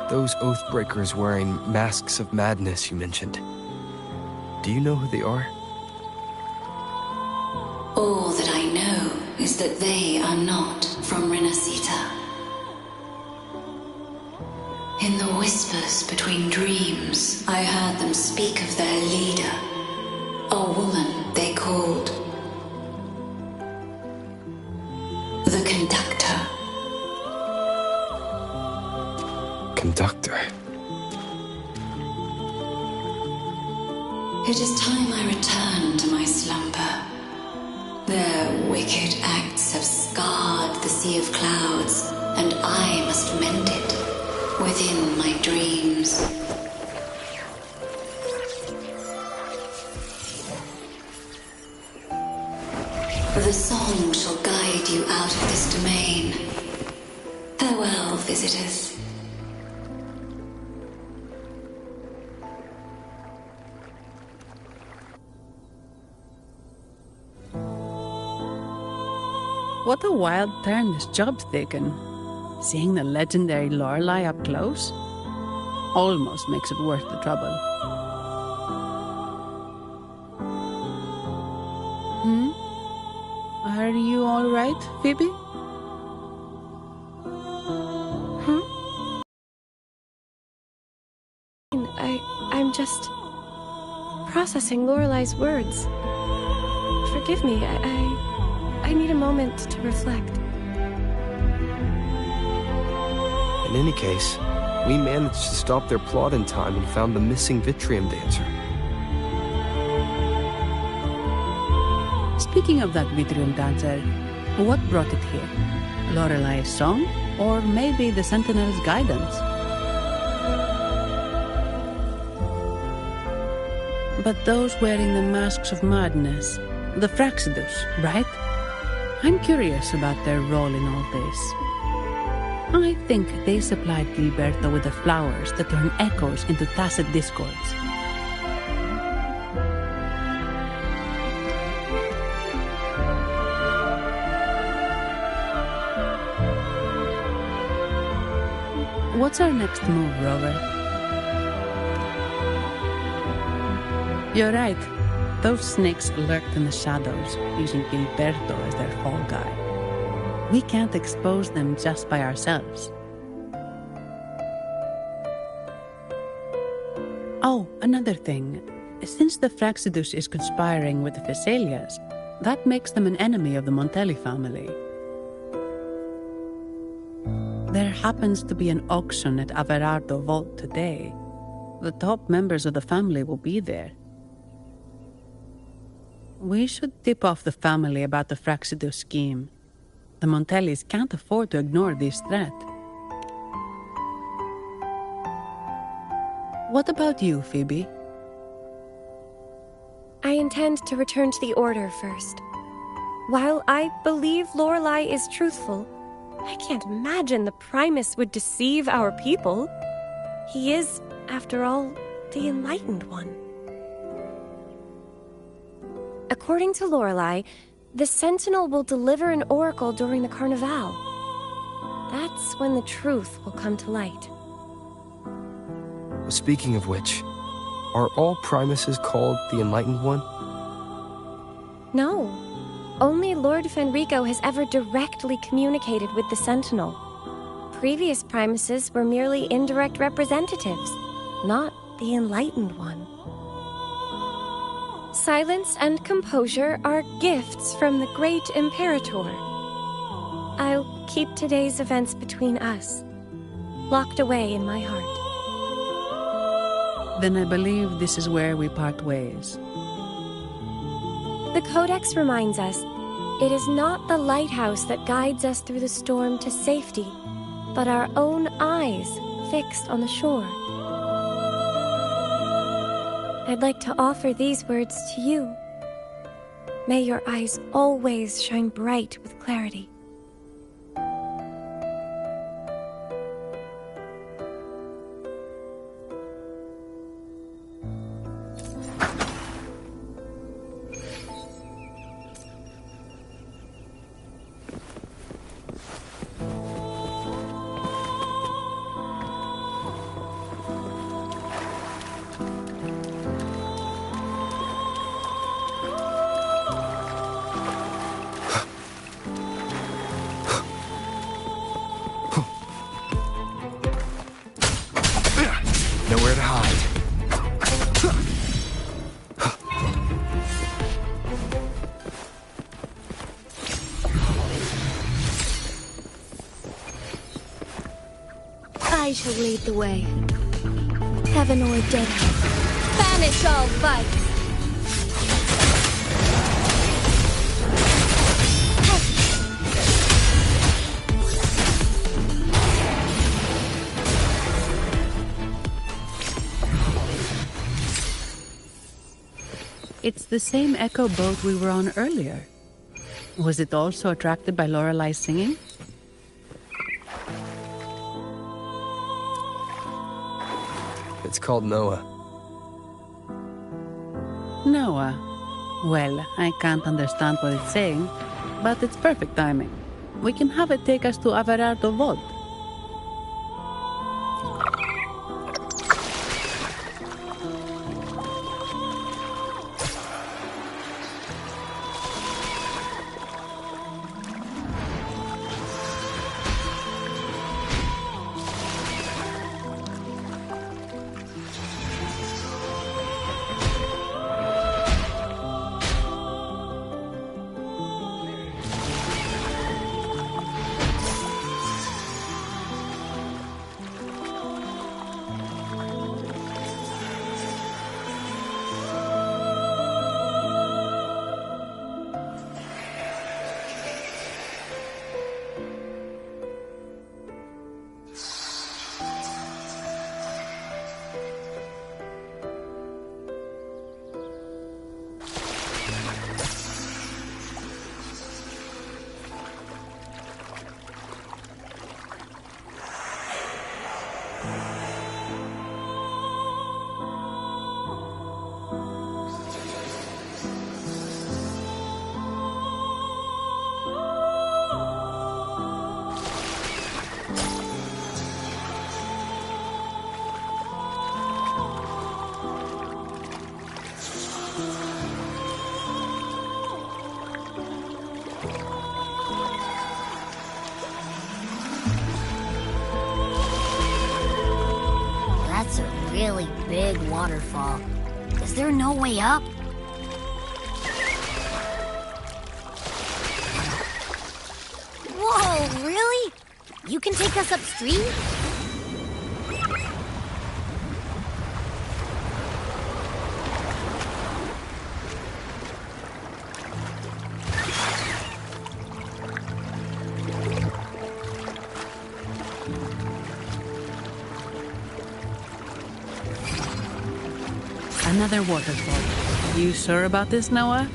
Those Oathbreakers wearing masks of madness you mentioned. Do you know who they are? All that I know is that they are not from Rinascita. In the whispers between dreams, I heard them speak of their leader, a woman they called the Conductor. Conductor? It is time I return to my slumber. Their wicked acts have scarred the Sea of Clouds, and I must mend it within my dreams. The song shall guide you out of this domain. Farewell, visitors. What a wild turn this job's taken. Seeing the legendary Lorelei up close almost makes it worth the trouble. Are you all right, Phoebe? I'm just processing Lorelei's words. Forgive me, I need a moment to reflect. In any case, we managed to stop their plot in time and found the missing Vitrium dancer. Speaking of that Vitrium dancer, what brought it here? Lorelei's song? Or maybe the Sentinel's guidance? But those wearing the masks of madness, the Fraxidus, right? I'm curious about their role in all this. I think they supplied Gilberto with the flowers that turn echoes into tacit discords. What's our next move, Rover? You're right. Those snakes lurked in the shadows, using Gilberto as their fall guy. We can't expose them just by ourselves. Oh, another thing. Since the Fraxidus is conspiring with the Phassalias, that makes them an enemy of the Montelli family. There happens to be an auction at Averardo Vault today. The top members of the family will be there. We should tip off the family about the Fraxidus scheme. The Montellis can't afford to ignore this threat. What about you, Phoebe? I intend to return to the Order first. While I believe Lorelei is truthful, I can't imagine the Primus would deceive our people. He is, after all, the Enlightened One. According to Lorelei, the Sentinel will deliver an oracle during the Carnival. That's when the truth will come to light. Speaking of which, are all Primuses called the Enlightened One? No. Only Lord Fenrico has ever directly communicated with the Sentinel. Previous Primuses were merely indirect representatives, not the Enlightened One. Silence and composure are gifts from the great Imperator. I'll keep today's events between us, locked away in my heart. Then I believe this is where we part ways. The Codex reminds us, it is not the lighthouse that guides us through the storm to safety, but our own eyes fixed on the shore. I'd like to offer these words to you. May your eyes always shine bright with clarity. I shall lead the way. Heaven or death, banish all fight. It's the same echo boat we were on earlier. Was it also attracted by Lorelai's singing? It's called Noah. Noah. Well, I can't understand what it's saying, but it's perfect timing. We can have it take us to Averardo Vault. That's a really big waterfall. Is there no way up? Whoa, really? You can take us upstream? Another waterfall. You sure about this, Noah?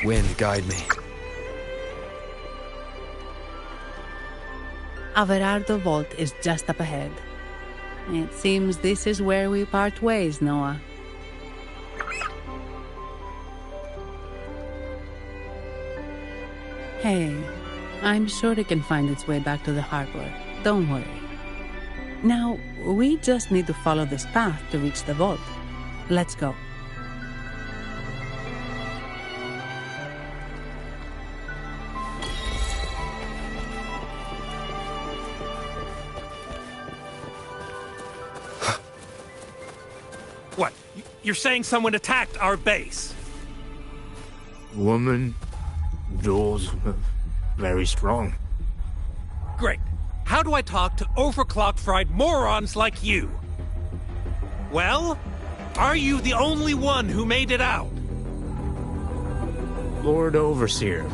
Wind, guide me. Averardo Vault is just up ahead. It seems this is where we part ways, Noah. Hey, I'm sure it can find its way back to the harbor. Don't worry. Now, we just need to follow this path to reach the vault. Let's go. What? You're saying someone attacked our base? Woman, those very strong. Great. How do I talk to overclocked fried morons like you? Well, are you the only one who made it out? Lord Overseer.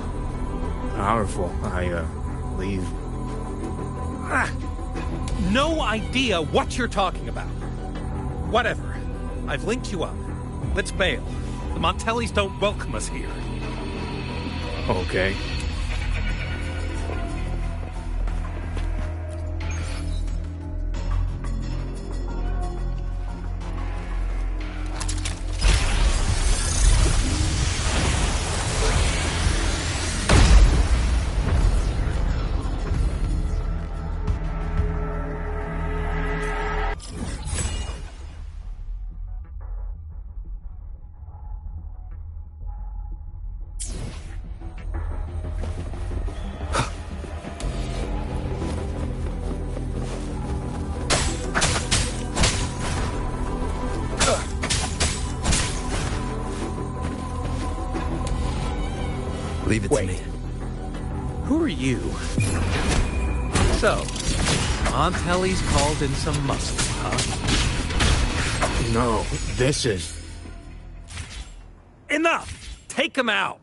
Powerful, I believe. No idea what you're talking about. Whatever. I've linked you up. Let's bail. The Montellis don't welcome us here. Okay. Leave it to me. Who are you? So, Montelli's called in some muscle, huh? No, this is... Enough! Take him out!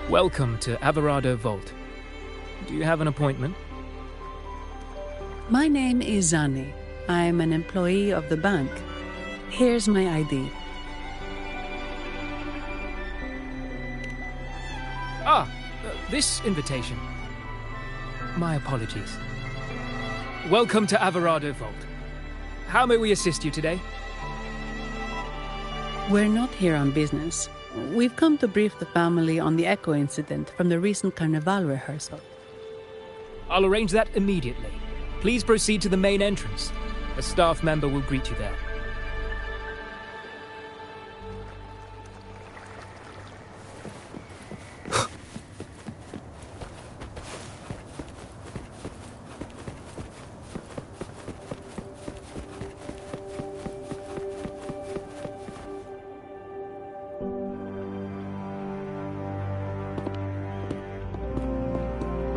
Welcome to Averado Vault. Do you have an appointment? My name is Zani. I'm an employee of the bank. Here's my ID. This invitation. My apologies. Welcome to Averado Vault. How may we assist you today? We're not here on business. We've come to brief the family on the Echo incident from the recent Carnival rehearsal. I'll arrange that immediately. Please proceed to the main entrance. A staff member will greet you there.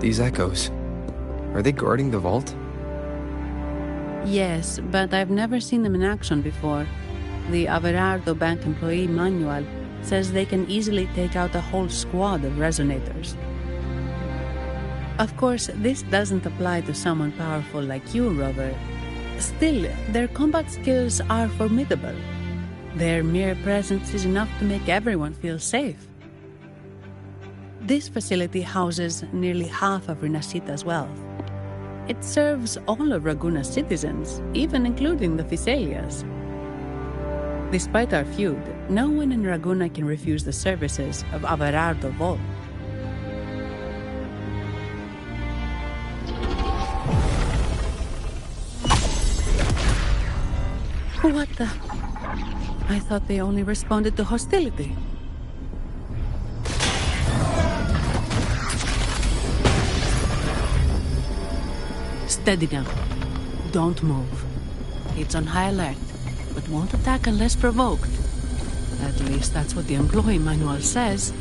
These echoes, are they guarding the vault? Yes, but I've never seen them in action before. The Averardo Bank employee manual says they can easily take out a whole squad of resonators. Of course, this doesn't apply to someone powerful like you, Rover. Still, their combat skills are formidable. Their mere presence is enough to make everyone feel safe. This facility houses nearly half of Rinascita's wealth. It serves all of Raguna's citizens, even including the Thessalias. Despite our feud, no one in Raguna can refuse the services of Averardo Vault. What the? I thought they only responded to hostility. Steady now. Don't move. It's on high alert, but won't attack unless provoked. At least that's what the employee manual says.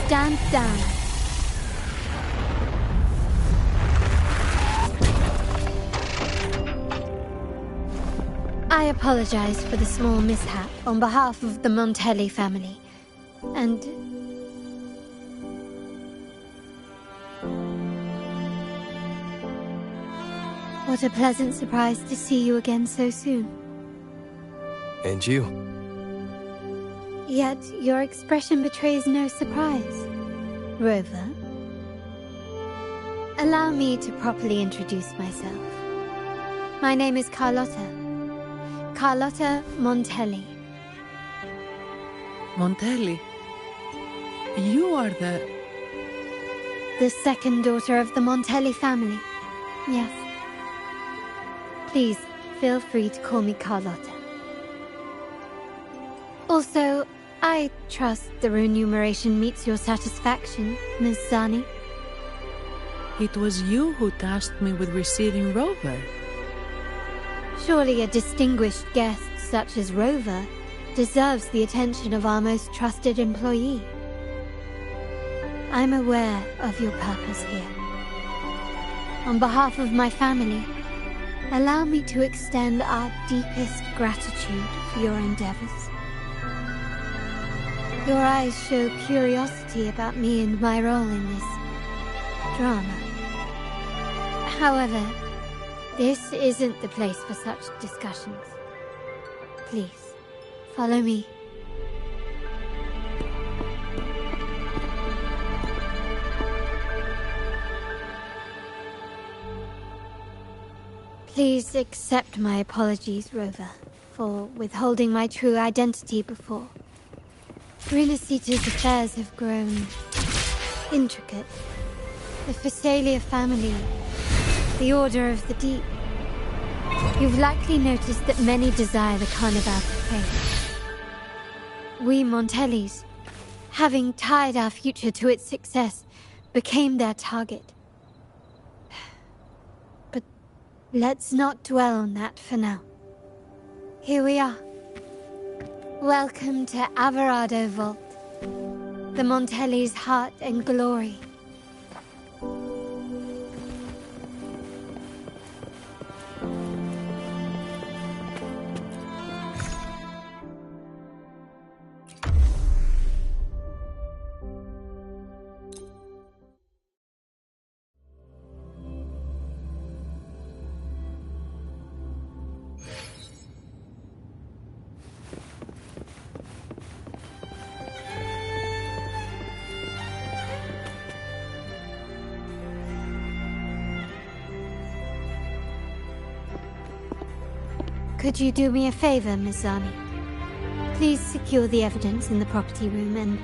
Stand down. I apologize for the small mishap on behalf of the Montelli family. And... what a pleasant surprise to see you again so soon. And you. Yet your expression betrays no surprise. Rover, allow me to properly introduce myself. My name is Carlotta. Carlotta Montelli. Montelli? You are the second daughter of the Montelli family. Yes. Please, feel free to call me Carlotta. Also, I trust the remuneration meets your satisfaction, Miss Zani. It was you who tasked me with receiving Rover. Surely a distinguished guest such as Rover deserves the attention of our most trusted employee. I'm aware of your purpose here. On behalf of my family, allow me to extend our deepest gratitude for your endeavors. Your eyes show curiosity about me and my role in this drama. However, this isn't the place for such discussions. Please, follow me. Please accept my apologies, Rover, for withholding my true identity before. Rinascita's affairs have grown intricate. The Phasalia family, the Order of the Deep. You've likely noticed that many desire the Carnival to fail. We Montellis, having tied our future to its success, became their target. But let's not dwell on that for now. Here we are. Welcome to Averardo Vault, the Montellis' heart and glory. Could you do me a favor, Miss Zani? Please secure the evidence in the property room and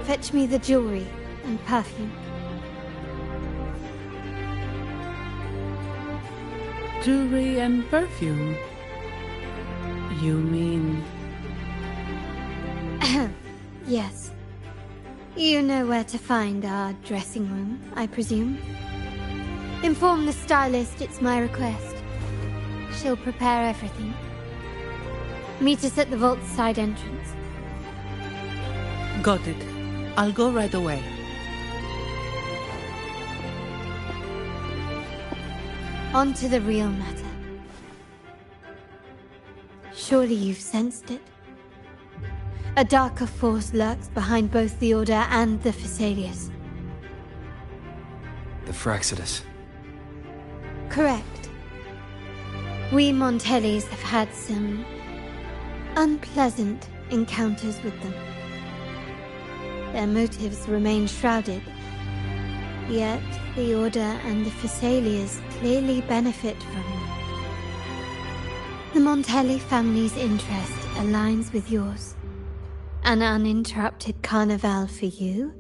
fetch me the jewelry and perfume. Jewelry and perfume? You mean... Yes. You know where to find our dressing room, I presume? Inform the stylist it's my request. She'll prepare everything. Meet us at the vault's side entrance. Got it. I'll go right away. On to the real matter. Surely you've sensed it. A darker force lurks behind both the Order and the Phasaelius. The Fraxidus. Correct. We Montellis have had some unpleasant encounters with them. Their motives remain shrouded, yet the Order and the Phasaelius clearly benefit from them. The Montelli family's interest aligns with yours. An uninterrupted carnival for you,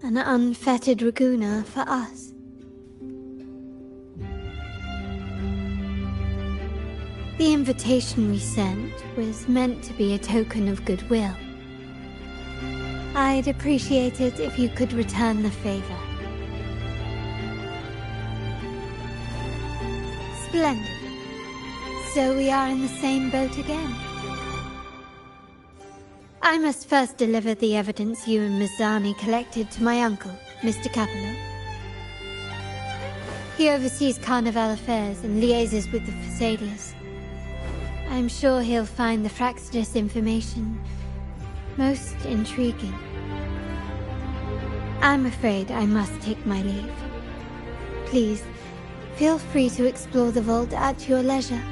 an unfettered Raguna for us. The invitation we sent was meant to be a token of goodwill. I'd appreciate it if you could return the favor. Splendid. So we are in the same boat again. I must first deliver the evidence you and Miss Zani collected to my uncle, Mr. Capello. He oversees Carnival affairs and liaises with the Phasaelius. I'm sure he'll find the Fraxidus information most intriguing. I'm afraid I must take my leave. Please, feel free to explore the vault at your leisure.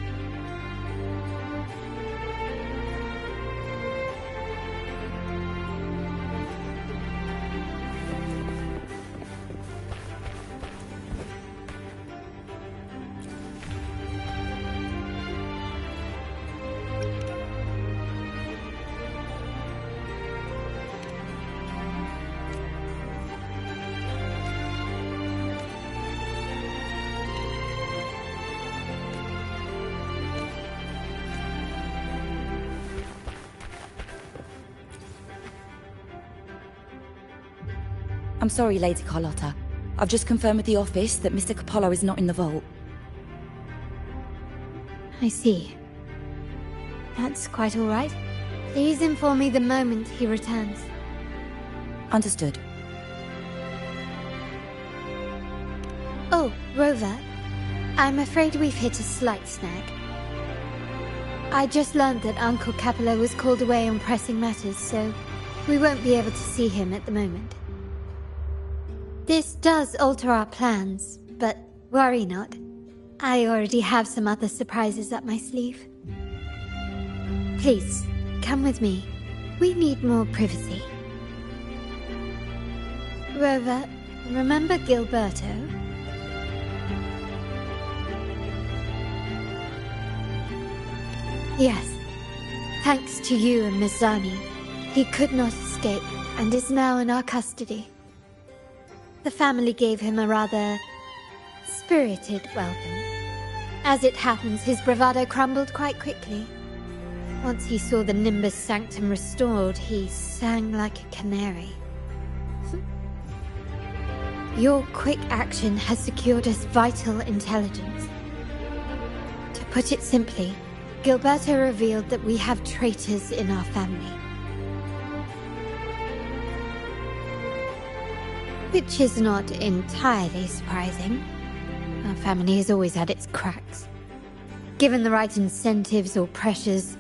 I'm sorry, Lady Carlotta. I've just confirmed with the office that Mr. Capello is not in the vault. I see. That's quite all right. Please inform me the moment he returns. Understood. Oh, Rover. I'm afraid we've hit a slight snag. I just learned that Uncle Capello was called away on pressing matters, so we won't be able to see him at the moment. This does alter our plans, but worry not. I already have some other surprises up my sleeve. Please, come with me. We need more privacy. Rover, remember Gilberto? Yes. Thanks to you and Mizani, he could not escape and is now in our custody. The family gave him a rather spirited welcome. As it happens, his bravado crumbled quite quickly. Once he saw the Nimbus Sanctum restored, he sang like a canary. Your quick action has secured us vital intelligence. To put it simply, Gilberto revealed that we have traitors in our family. Which is not entirely surprising. Our family has always had its cracks. Given the right incentives or pressures,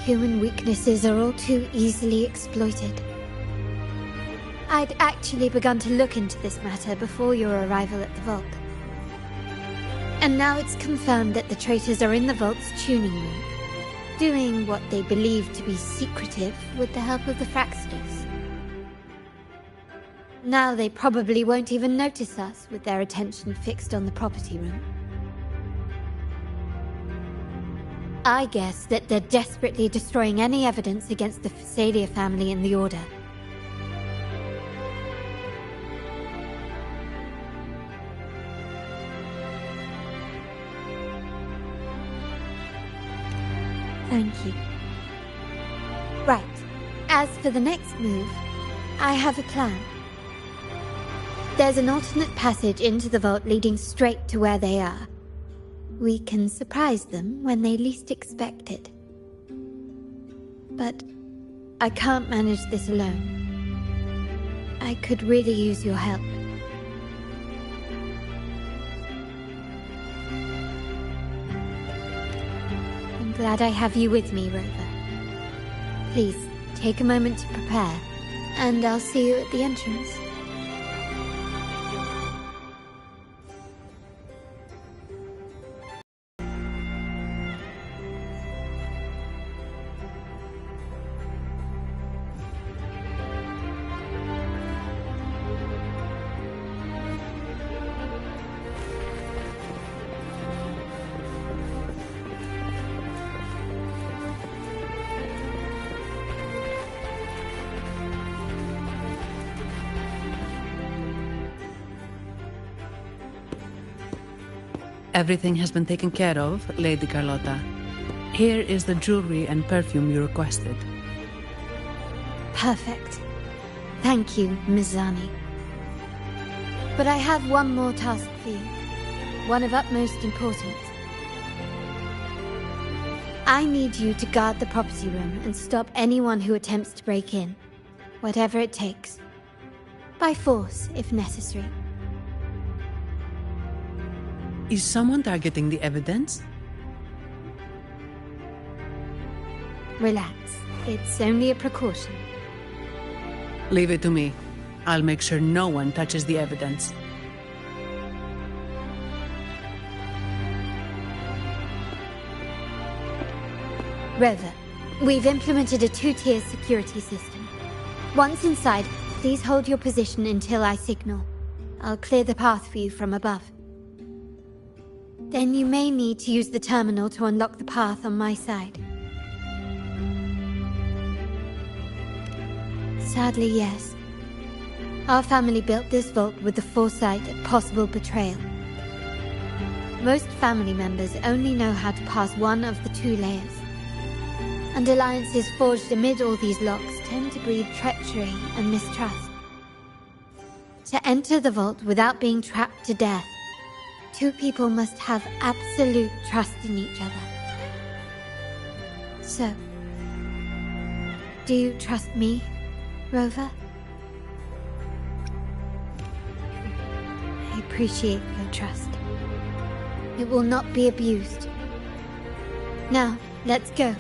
human weaknesses are all too easily exploited. I'd actually begun to look into this matter before your arrival at the vault. And now it's confirmed that the traitors are in the vault's tuning room, doing what they believe to be secretive with the help of the Fraxters. Now they probably won't even notice us with their attention fixed on the property room. I guess that they're desperately destroying any evidence against the Phasalia family in the Order. Thank you. Right. As for the next move, I have a plan. There's an alternate passage into the vault leading straight to where they are. We can surprise them when they least expect it. But I can't manage this alone. I could really use your help. I'm glad I have you with me, Rover. Please, take a moment to prepare, and I'll see you at the entrance. Everything has been taken care of, Lady Carlotta. Here is the jewelry and perfume you requested. Perfect. Thank you, Mizani. But I have one more task for you. One of utmost importance. I need you to guard the property room and stop anyone who attempts to break in. Whatever it takes. By force, if necessary. Is someone targeting the evidence? Relax. It's only a precaution. Leave it to me. I'll make sure no one touches the evidence. Rover, we've implemented a two-tier security system. Once inside, please hold your position until I signal. I'll clear the path for you from above. Then you may need to use the terminal to unlock the path on my side. Sadly, yes. Our family built this vault with the foresight of possible betrayal. Most family members only know how to pass one of the two layers. And alliances forged amid all these locks tend to breed treachery and mistrust. To enter the vault without being trapped to death, two people must have absolute trust in each other. So, do you trust me, Rover? I appreciate your trust. It will not be abused. Now, let's go.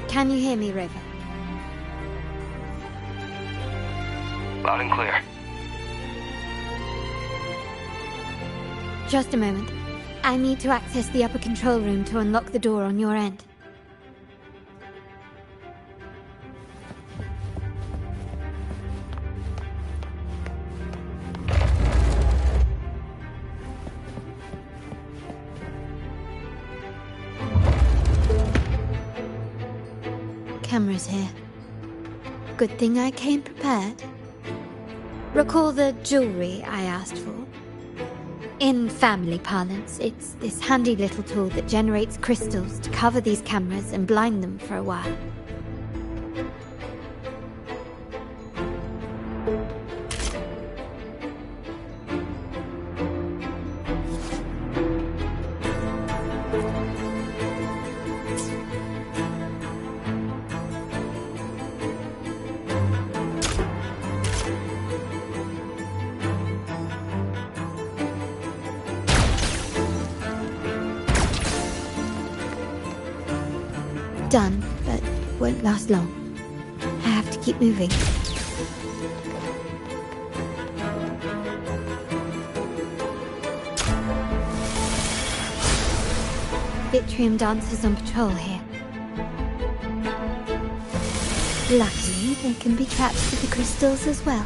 Can you hear me, Rover? Loud and clear. Just a moment. I need to access the upper control room to unlock the door on your end. Cameras here. Good thing I came prepared. Recall the jewelry I asked for? In family parlance, it's this handy little tool that generates crystals to cover these cameras and blind them for a while. Done, but won't last long. I have to keep moving. Vitrium dancers on patrol here. Luckily, they can be trapped with the crystals as well.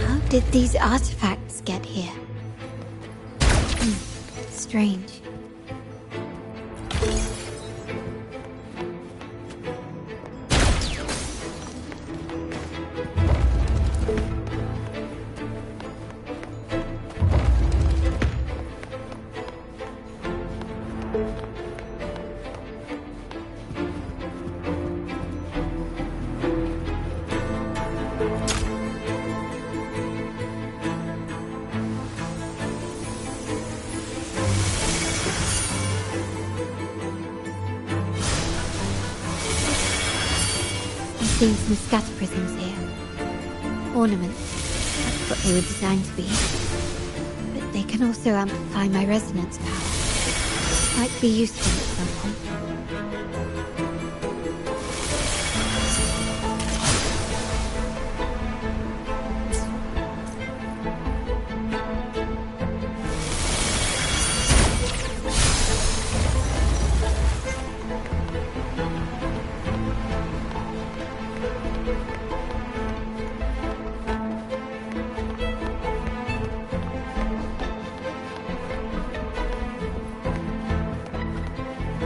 How did these artifacts get here? Strange. Seeing some scatter prisms here. Ornaments. That's what they were designed to be. But they can also amplify my resonance power. Might be useful at some point.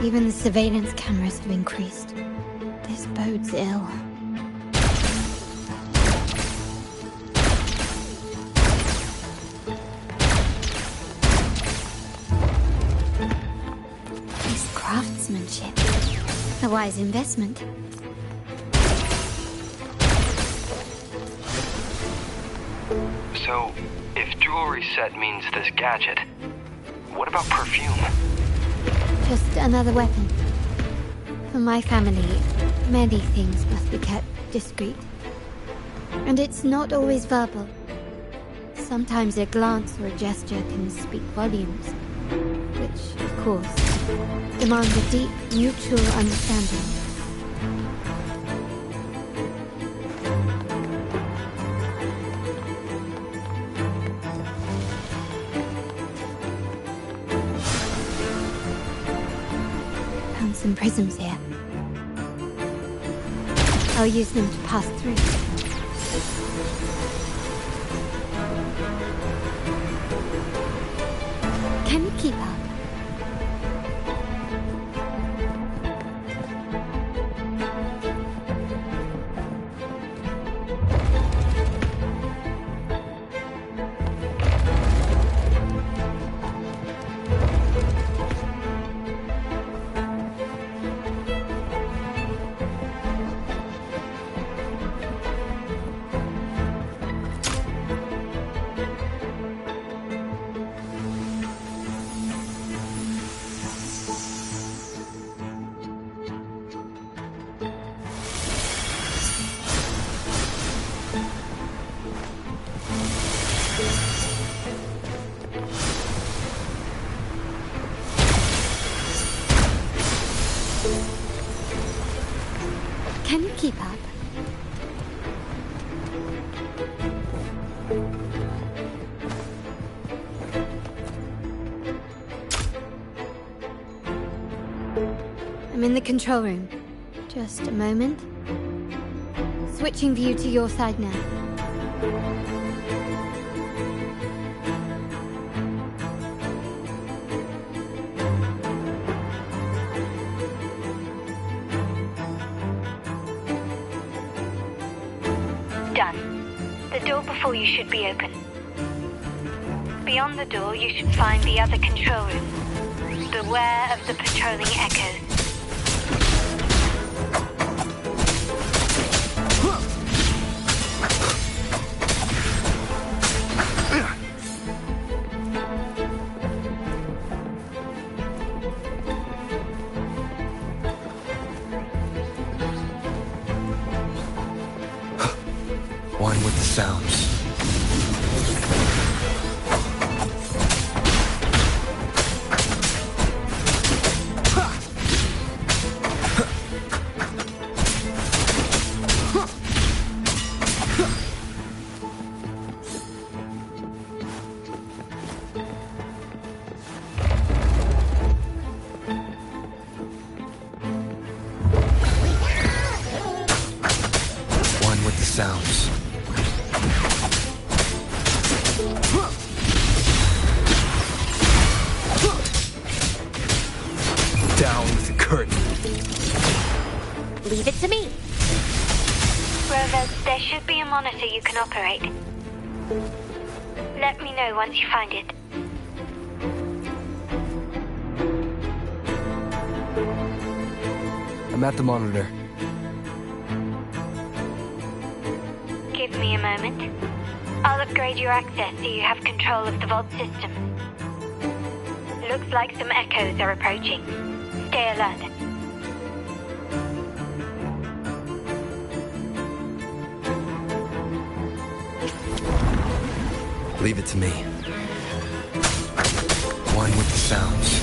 Even the surveillance cameras have increased. This bodes ill. This craftsmanship. A wise investment. So, if jewelry set means this gadget, what about perfume? Just another weapon. For my family, many things must be kept discreet. And it's not always verbal. Sometimes a glance or a gesture can speak volumes. Which, of course, demands a deep, mutual understanding. Some prisms here. I'll use them to pass through. Can you keep up? Keep up. I'm in the control room. Just a moment. Switching view to your side now. Done. The door before you should be open. Beyond the door, you should find the other control room. Beware of the patrolling echoes. One with the sounds. One with the sounds. Down with the curtain. Leave it to me. Rover, there should be a monitor you can operate. Let me know once you find it. I'm at the monitor. Give me a moment. I'll upgrade your access so you have control of the vault system. Looks like some echoes are approaching. Stay alert. Leave it to me. One with the sounds.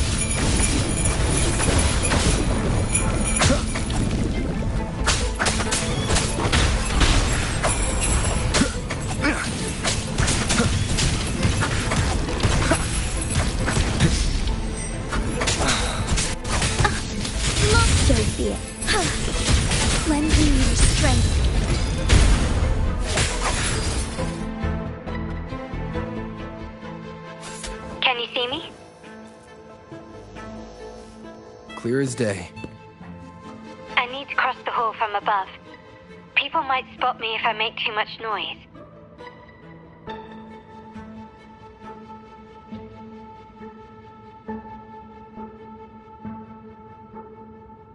Monster fear. Lend me your strength. Can you see me? Clear as day. I need to cross the hall from above. People might spot me if I make too much noise.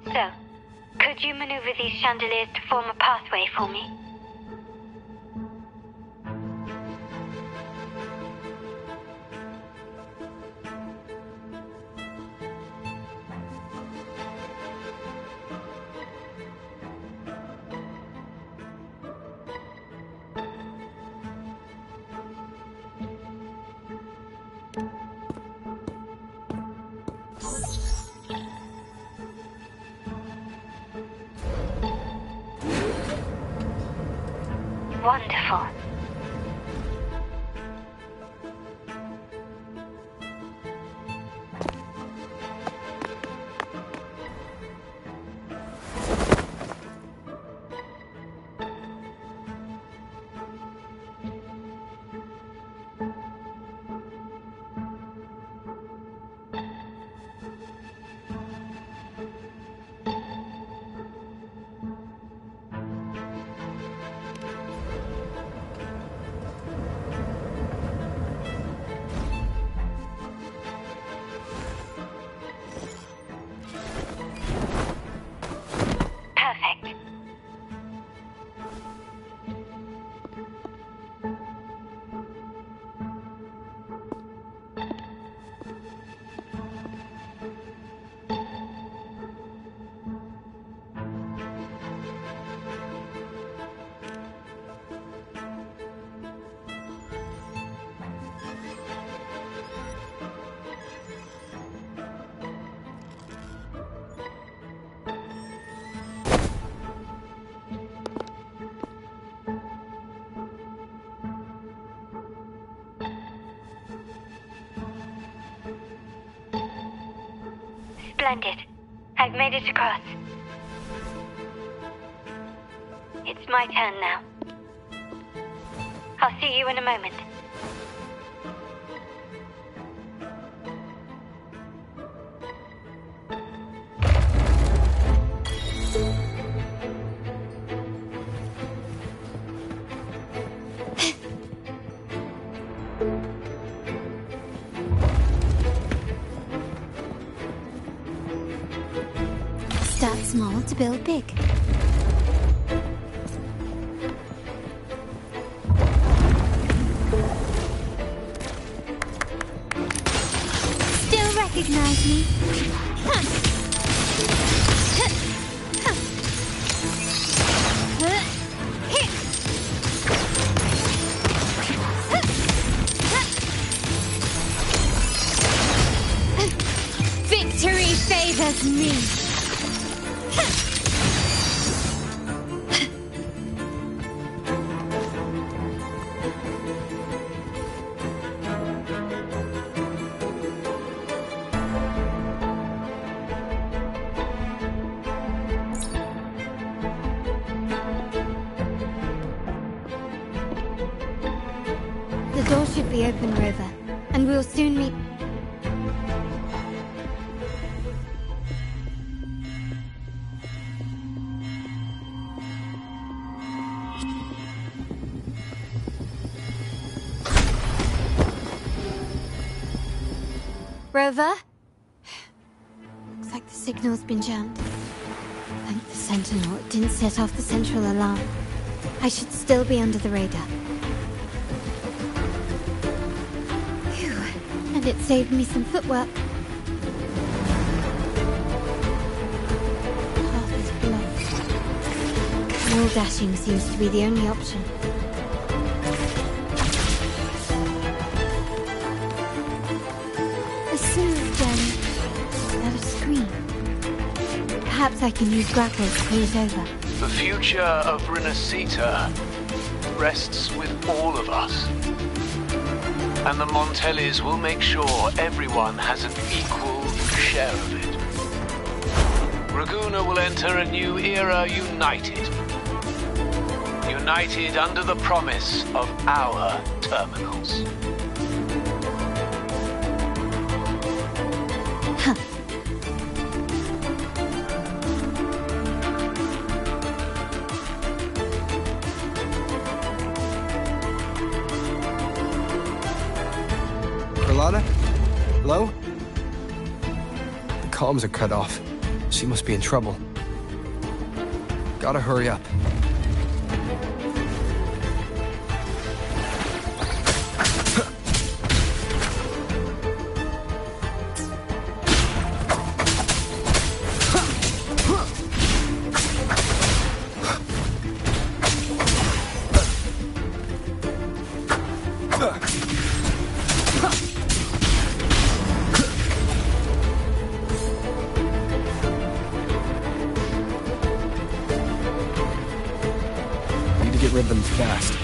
So, could you maneuver these chandeliers to form a pathway for me? Wonderful. Splendid. I've made it across. It's my turn now. I'll see you in a moment. Start small to build big. Still recognize me? Victory favors me. The door should be open, Rover, and we'll soon meet. Rover? Looks like the signal's been jammed. Thank the Sentinel it didn't set off the central alarm. I should still be under the radar. Phew. And it saved me some footwork. Path is blocked. Wall dashing seems to be the only option. Perhaps I can use grapples to pull it over. The future of Rinascita rests with all of us. And the Montellis will make sure everyone has an equal share of it. Raguna will enter a new era united. United under the promise of our terminals. Hello? The comms are cut off. She must be in trouble. Gotta hurry up. Get rid of them fast.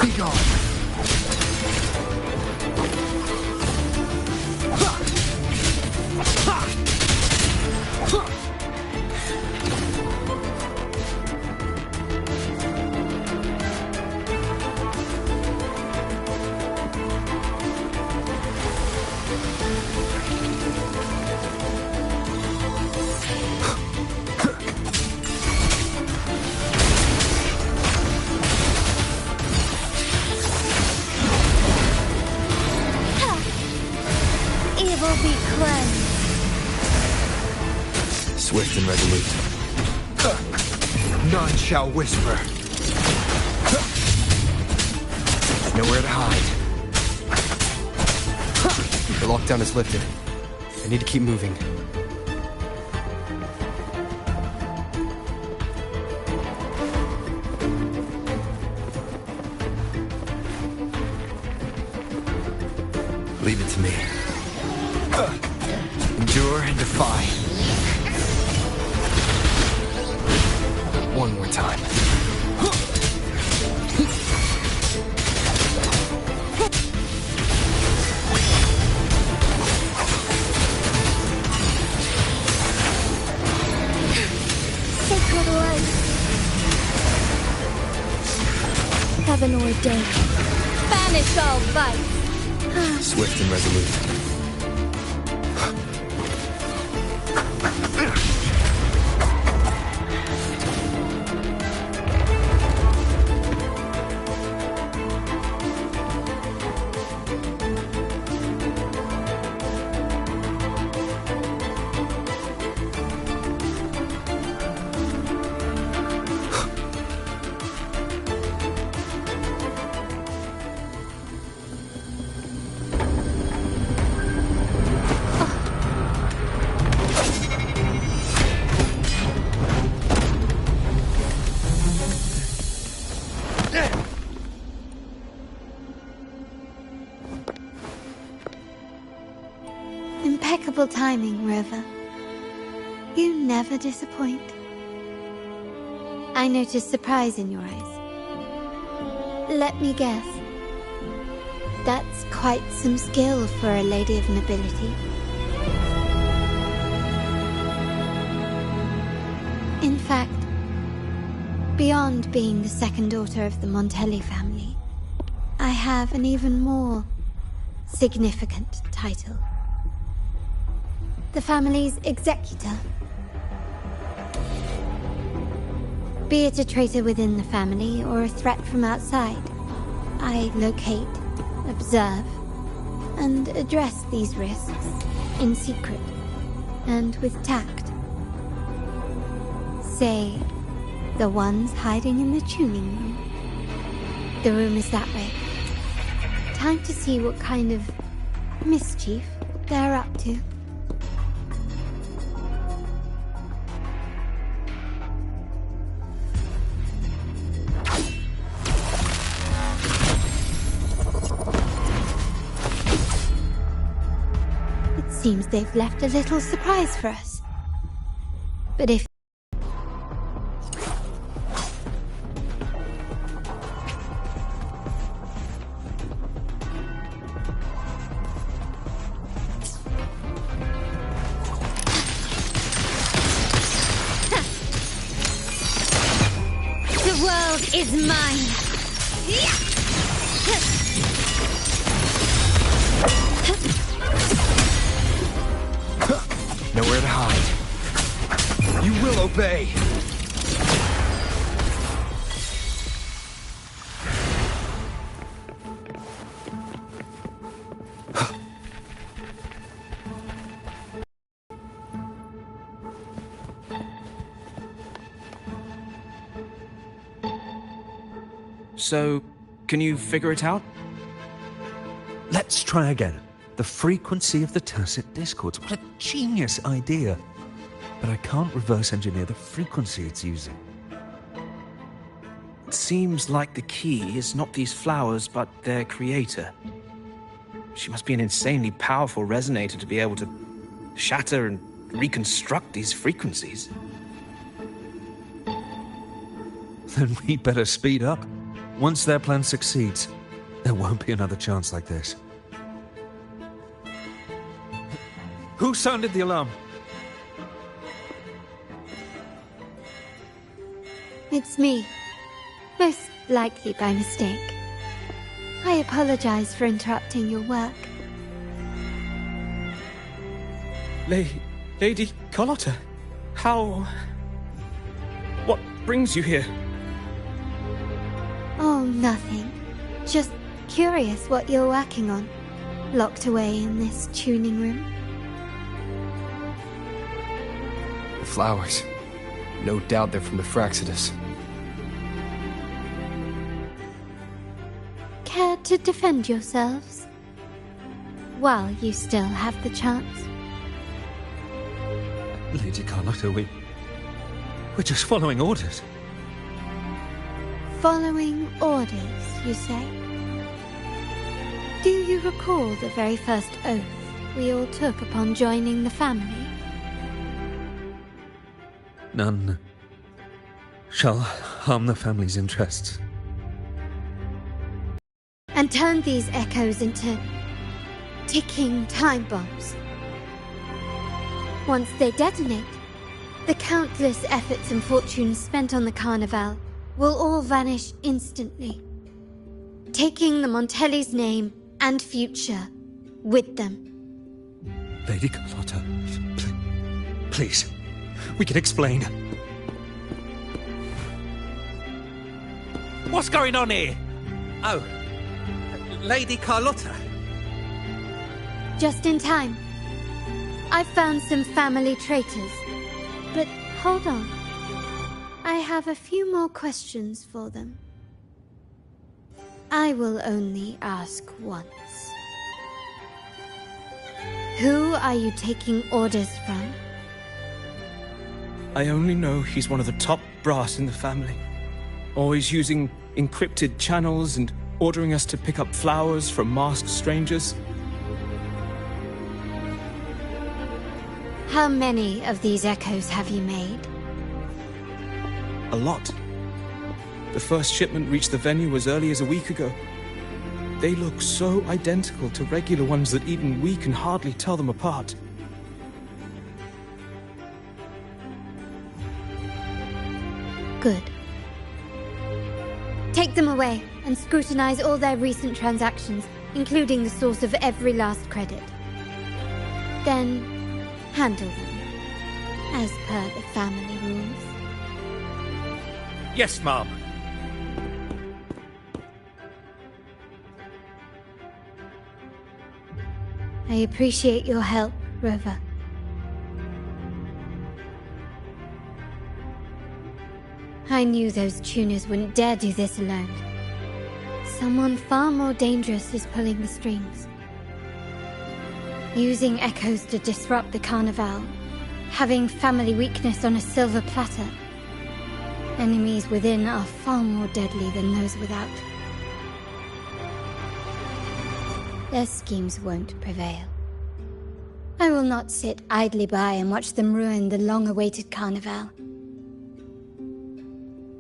Be gone. Swift and resolute. None shall whisper. Nowhere to hide. The lockdown is lifted. I need to keep moving. Leave it to me. Endure and defy. one more time. Sacred light. Heaven ordained. Banish all vice. Swift and resolute. Impeccable timing, Rover. You never disappoint. I notice surprise in your eyes. Let me guess. That's quite some skill for a lady of nobility. In fact, beyond being the second daughter of the Montelli family, I have an even more significant title. The family's executor. Be it a traitor within the family or a threat from outside, I locate, observe, and address these risks in secret and with tact. Say, the ones hiding in the tuning room. The room is that way. Time to see what kind of mischief they're up to. Seems they've left a little surprise for us. But if... The world is mine! Nowhere to hide. You will obey! So, can you figure it out? Let's try again. The frequency of the tacit discords. What a genius idea. But I can't reverse engineer the frequency it's using. It seems like the key is not these flowers, but their creator. She must be an insanely powerful resonator to be able to shatter and reconstruct these frequencies. Then we better speed up. Once their plan succeeds, there won't be another chance like this. Who sounded the alarm? It's me. Most likely by mistake. I apologize for interrupting your work. Lady Carlotta, how... What brings you here? Oh, nothing. Just curious what you're working on. Locked away in this tuning room. The flowers. No doubt they're from the Fraxidus. Care to defend yourselves? While you still have the chance. Lady Carlotta, we're just following orders. Following orders, you say? Do you recall the very first oath we all took upon joining the family? None shall harm the family's interests. And turn these echoes into ticking time bombs. Once they detonate, the countless efforts and fortunes spent on the Carnival will all vanish instantly, taking the Montelli's name and future with them. Lady Carlotta, please, we can explain. What's going on here? Oh, Lady Carlotta. Just in time. I found some family traitors. But hold on. I have a few more questions for them. I will only ask once. Who are you taking orders from? I only know he's one of the top brass in the family. Always using encrypted channels and ordering us to pick up flowers from masked strangers. How many of these echoes have you made? A lot. The first shipment reached the venue as early as a week ago. They look so identical to regular ones that even we can hardly tell them apart. Good. Take them away and scrutinize all their recent transactions, including the source of every last credit. Then, handle them, as per the family rules. Yes, Mom. I appreciate your help, Rover. I knew those tuners wouldn't dare do this alone. Someone far more dangerous is pulling the strings. Using echoes to disrupt the Carnival. Having family weakness on a silver platter. Enemies within are far more deadly than those without. Their schemes won't prevail. I will not sit idly by and watch them ruin the long-awaited Carnival.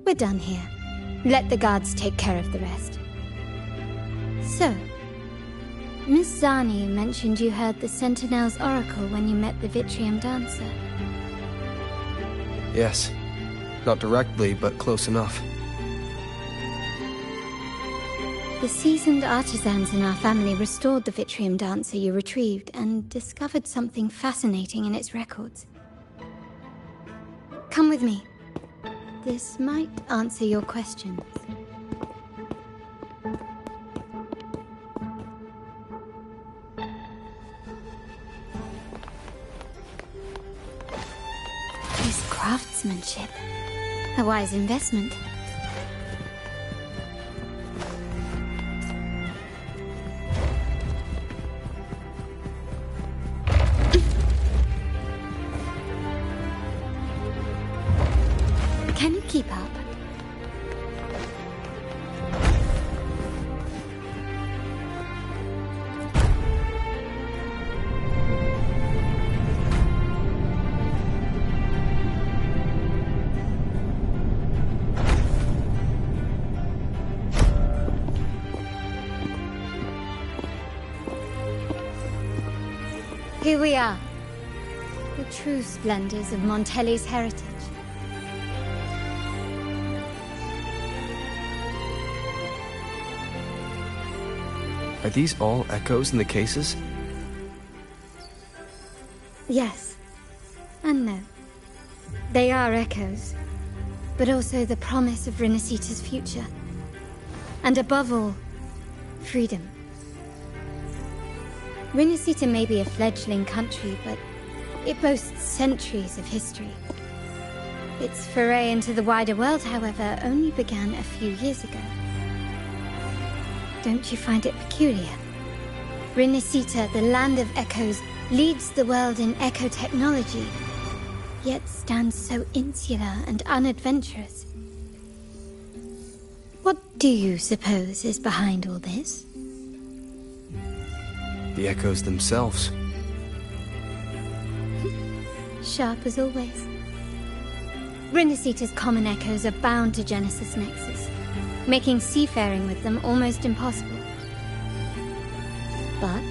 We're done here. Let the guards take care of the rest. So, Miss Zani mentioned you heard the Sentinel's oracle when you met the Vitrium dancer. Yes. Not directly, but close enough. The seasoned artisans in our family restored the Vitrium dancer you retrieved and discovered something fascinating in its records. Come with me. This might answer your questions. This craftsmanship. A wise investment. Can you keep up? Here we are. The true splendors of Montelli's heritage. Are these all echoes in the cases? Yes. And no. They are echoes. But also the promise of Rinascita's future. And above all, freedom. Rinascita may be a fledgling country, but it boasts centuries of history. Its foray into the wider world, however, only began a few years ago. Don't you find it peculiar? Rinascita, the land of echoes, leads the world in echo technology, yet stands so insular and unadventurous. What do you suppose is behind all this? The echoes themselves. Sharp as always. Rinascita's common echoes are bound to Genesis Nexus, making seafaring with them almost impossible. But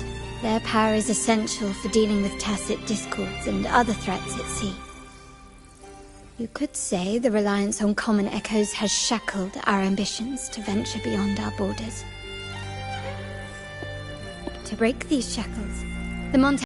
their power is essential for dealing with tacit discords and other threats at sea. You could say the reliance on common echoes has shackled our ambitions to venture beyond our borders. To break these shackles, the